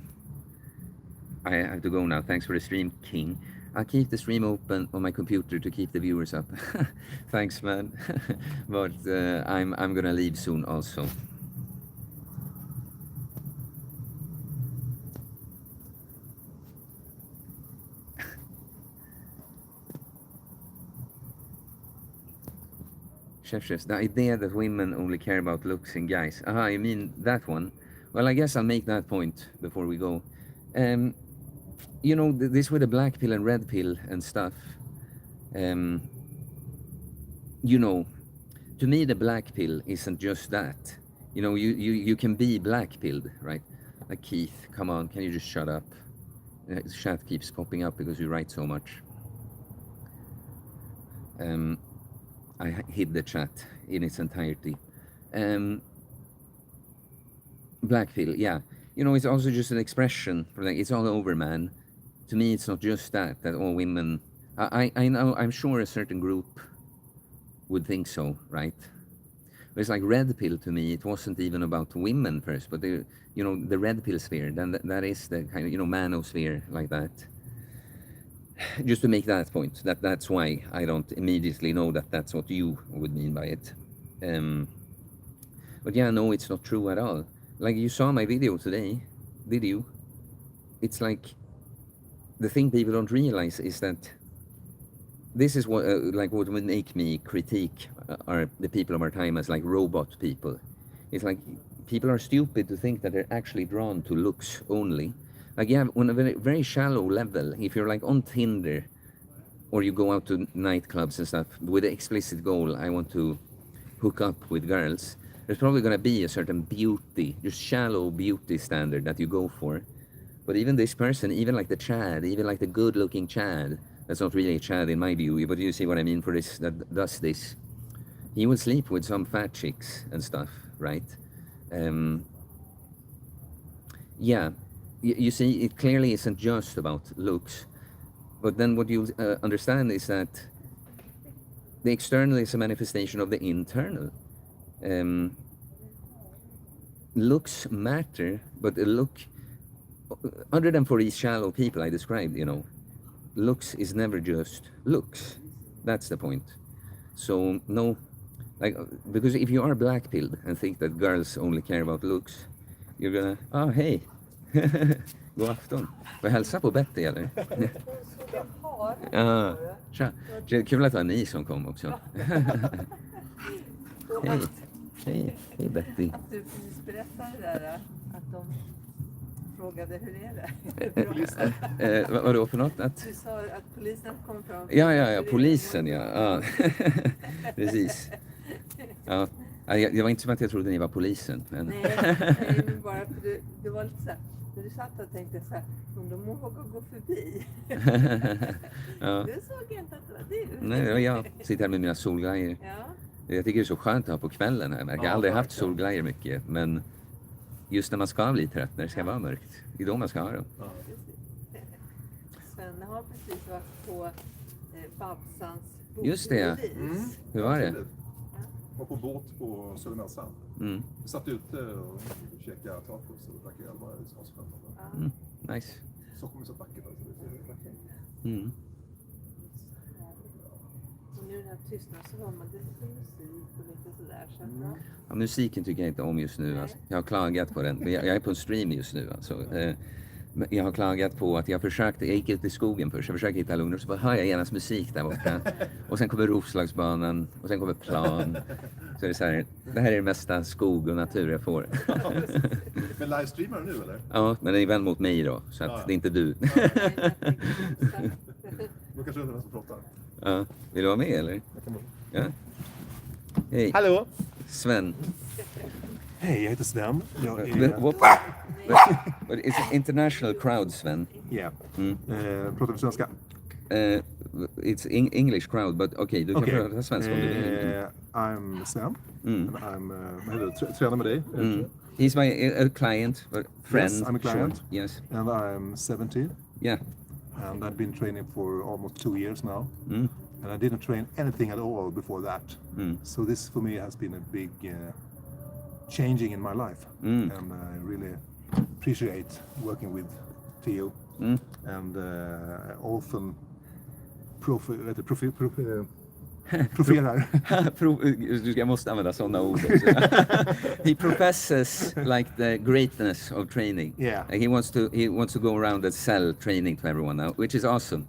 I have to go now. Thanks for the stream, King. I'll keep the stream open on my computer to keep the viewers up. Thanks, man. But I'm gonna leave soon also. Chefs, the idea that women only care about looks in guys. Aha, you mean that one? Well, I guess I'll make that point before we go. This with the black pill and red pill and stuff. To me, the black pill isn't just that. You can be black pilled, right? Like Keith, come on, can you just shut up? Chat keeps popping up because you write so much. I hid the chat in its entirety. Black pill, yeah. It's also just an expression for like, it's all over, man. To me, it's not just that all women. I know, I'm sure a certain group would think so, right? But it's like red pill to me. It wasn't even about women first, but the red pill sphere. Then that is the kind of manosphere like that. Just to make that point, that's why I don't immediately know that that's what you would mean by it. But yeah, no, it's not true at all. Like you saw my video today, did you? It's like the thing people don't realize is that this is what what would make me critique the people of our time as like robot people. It's like people are stupid to think that they're actually drawn to looks only. Like you have on a very, very shallow level, if you're like on Tinder or you go out to nightclubs and stuff with the explicit goal, I want to hook up with girls, there's probably going to be a certain beauty, just shallow beauty standard that you go for. But even this person, even like the Chad, even like the good looking Chad, that's not really a Chad in my view, but you see what I mean for this, that does this. He will sleep with some fat chicks and stuff, right? Yeah. You see, it clearly isn't just about looks, but then what you understand is that the external is a manifestation of the internal. Looks matter, but a look, other than for these shallow people I described, looks is never just looks. That's the point. So no, like, because if you are black-pilled and think that girls only care about looks, you're gonna, oh hej, god afton. Får jag hälsa på Betty eller? Ja, tja. Kul att det var ni som kom också. Hej Betty. Att du precis berättade där att de frågade hur är det? Vadå för något? Du sa att polisen kom fram. Ja, polisen ja. Precis. Ja. Det var inte som att jag trodde ni var polisen. Men... Nej, men bara för det var lite så här, när du satt och tänkte så här, om de vågar gå förbi. Ja. Du såg inte att det var du. Nej, det var jag. Sitter här med mina solglajjor. Ja. Jag tycker det är så skönt att ha på kvällen här. Jag har aldrig haft solglajjor mycket, men just när man ska bli trött, när det ska vara mörkt, det är då man ska ha dem. Ja. Sven har precis varit på Babsans bokbevis. Just det, ja. Hur var det? Var på båt på Södermalmsstrand. Vi satt ute och käkade tacos och drack öl. Det var spännande. Nice. Stockholm är så vackert alltså. Det är verkligen. Och nu när tystnar så var man lite musik och lite sådär. Så Ja, musiken tycker jag inte om just nu. Alltså. Jag har klagat på den. Jag är på en stream just nu. Alltså. Jag har klagat på att jag gick ut i skogen först, jag försökte hitta lugn och så bara hör jag genast musik där borta. Och sen kommer Roslagsbanan och sen kommer plan. Så det är så här, det här är det mesta skog och natur jag får. Men livestreamar du nu eller? Ja, men den är väl mot mig då, så att det är inte du. Då kanske undrar vem som pratar. Ja, vill du vara med eller? Ja. Hej. Hallå! Sven. Hej, jag heter Sven. Jag But it's an international crowd, Sven. Yeah. Pratar du svenska? It's English crowd, but okay, du kan prata svenska om du vill. I'm Sven. And I'm tränar med dig. He's a client, a friend. Yes, I'm a client. Sure. Yes. And I'm 17. Yeah. And I've been training for almost 2 years now. And I didn't train anything at all before that. So this for me has been a big changing in my life. And I really appreciate working with Theo. And often proferar. Jag måste använda sådana ord också. He professes like the greatness of training. Yeah. He wants to go around and sell training to everyone now, which is awesome.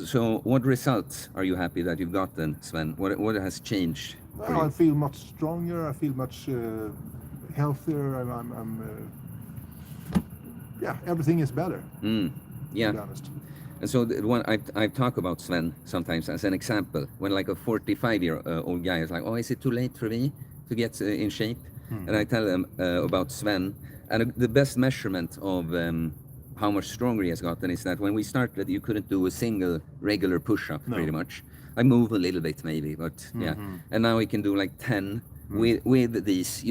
So what results are you happy that you've gotten, Sven? What has changed? Well, I feel much stronger. I feel much healthier. Yeah, everything is better. Yeah. To be honest. And so the one I talk about Sven sometimes as an example. When like a 45-year-old guy is like, oh, is it too late for me to get in shape? And I tell them about Sven. And the best measurement of how much stronger he has gotten is that when we started, you couldn't do a single regular push-up pretty much. I move a little bit maybe, but yeah. And now we can do like 10 with these,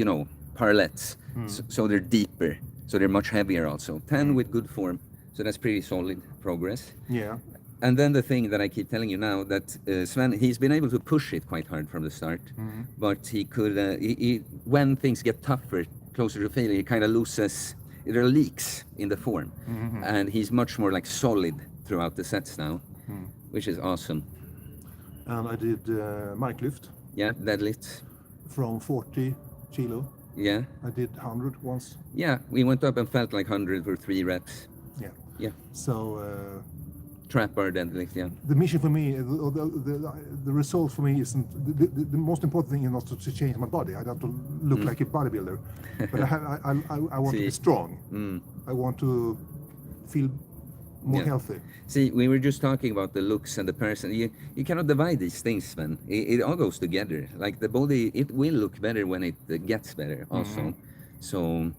parallettes. So they're deeper. So they're much heavier also. 10 with good form. So that's pretty solid progress. Yeah. And then the thing that I keep telling you now, that Sven, he's been able to push it quite hard from the start. But he could, when things get tougher, closer to failure, he kind of loses, there are leaks in the form. And he's much more like solid throughout the sets now, which is awesome. And I did mic lift. Yeah, deadlift. From 40 kilo. Yeah. I did 100 once. Yeah, we went up and felt like 100 for 3 reps. Yeah. Yeah. So trap bar deadlift, yeah. The mission for me, the result for me isn't the most important thing is not to change my body. I don't have to look like a bodybuilder, but I want to be strong. I want to feel more healthy. See, we were just talking about the looks and the person. You cannot divide these things, man. It all goes together. Like the body, it will look better when it gets better also. So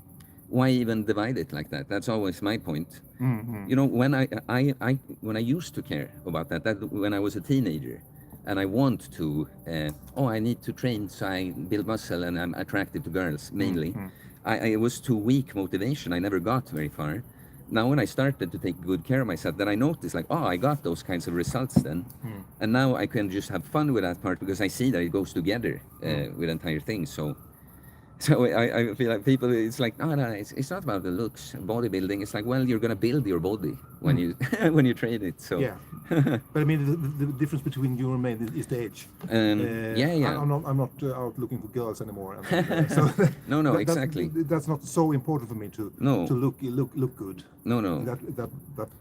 why even divide it like that? That's always my point. When I used to care about that when I was a teenager, and I want to, I need to train so I build muscle and I'm attractive to girls mainly. I was too weak motivation. I never got very far. Now when I started to take good care of myself, then I noticed like, I got those kinds of results then. And now I can just have fun with that part because I see that it goes together with the entire thing. So I feel like people, it's like, no, it's not about the looks. Bodybuilding, it's like, well, you're going to build your body when you when you train it. So yeah, but I mean the difference between you and me is the age. I'm not out looking for girls anymore. So no, exactly. That's not so important for me to look good. No. That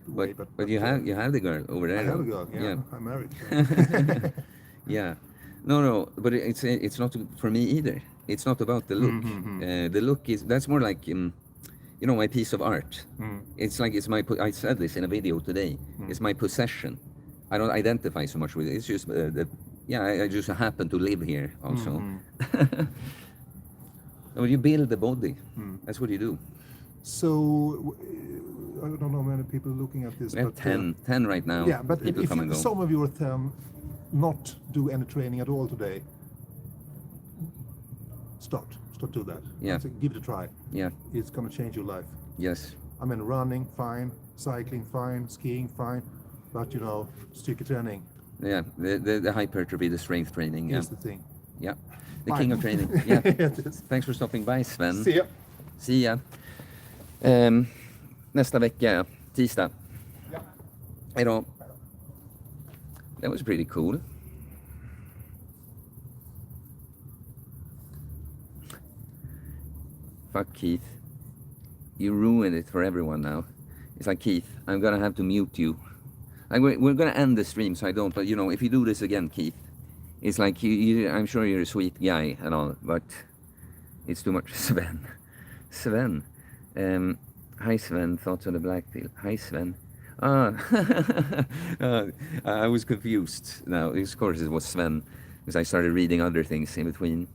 way. But you have the girl over there. I have a girl. Yeah. I'm married. So. Yeah. No, but it's not for me either. It's not about the look. The look that's more like my piece of art. It's like I said this in a video today. It's my possession. I don't identify so much with it. It's just that I just happen to live here also. Well, you build the body. That's what you do. So I don't know many people looking at this. We have 10 right now. Yeah, but people if come and go. some of you are not do any training at all today, start do that. Yeah. So give it a try. Yeah. It's going to change your life. Yes. I mean, running fine, cycling fine, skiing fine, but styrketraining. Yeah, the hypertrophy, the strength training. Is the thing. Yeah, the Fine. king of training. Yeah. Yes. Thanks for stopping by, Sven. See ya. See ya. Nästa vecka, tisdag. Ja. Hejdå. That was pretty cool. Fuck Keith. You ruined it for everyone now. It's like, Keith, I'm gonna have to mute you. Like, we're gonna end the stream, so I don't, but if you do this again, Keith, it's like, I'm sure you're a sweet guy and all, but it's too much. Sven. Hi Sven, thoughts on the black pill. Hi Sven. I was confused now. Of course it was Sven, because I started reading other things in between.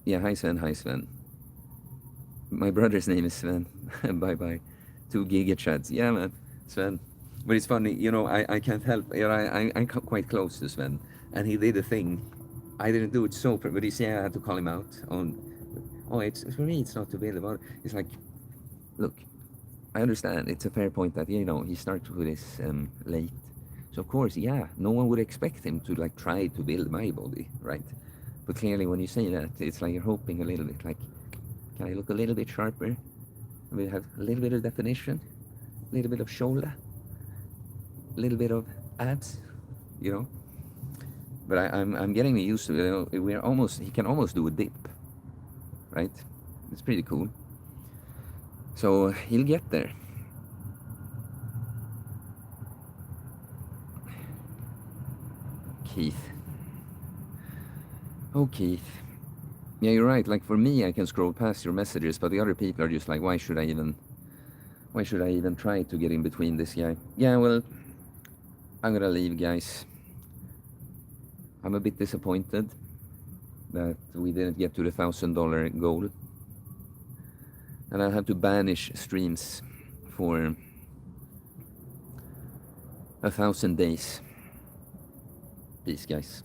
Yeah, hi Sven. My brother's name is Sven. Bye. 2 gigachads. Yeah, man, Sven. But it's funny, I can't help. I'm quite close to Sven, and he did a thing. I didn't do it so, but you see, I had to call him out on. It's for me. It's not to build about. It's like, look, I understand. It's a fair point that he started with this late, so of course, no one would expect him to try to build my body, right? But clearly, when you say that, it's like you're hoping a little bit, like, can I look a little bit sharper? We have a little bit of definition, a little bit of shoulder, a little bit of abs, But I'm getting used to it. He can almost do a dip, right? It's pretty cool. So he'll get there. Keith. Oh, Keith. Yeah, you're right. Like, for me, I can scroll past your messages, but the other people are just like, why should I even try to get in between this guy? Yeah, well, I'm gonna leave, guys. I'm a bit disappointed that we didn't get to the $1,000 goal. And I'll have to banish streams for 1,000 days. Peace, guys.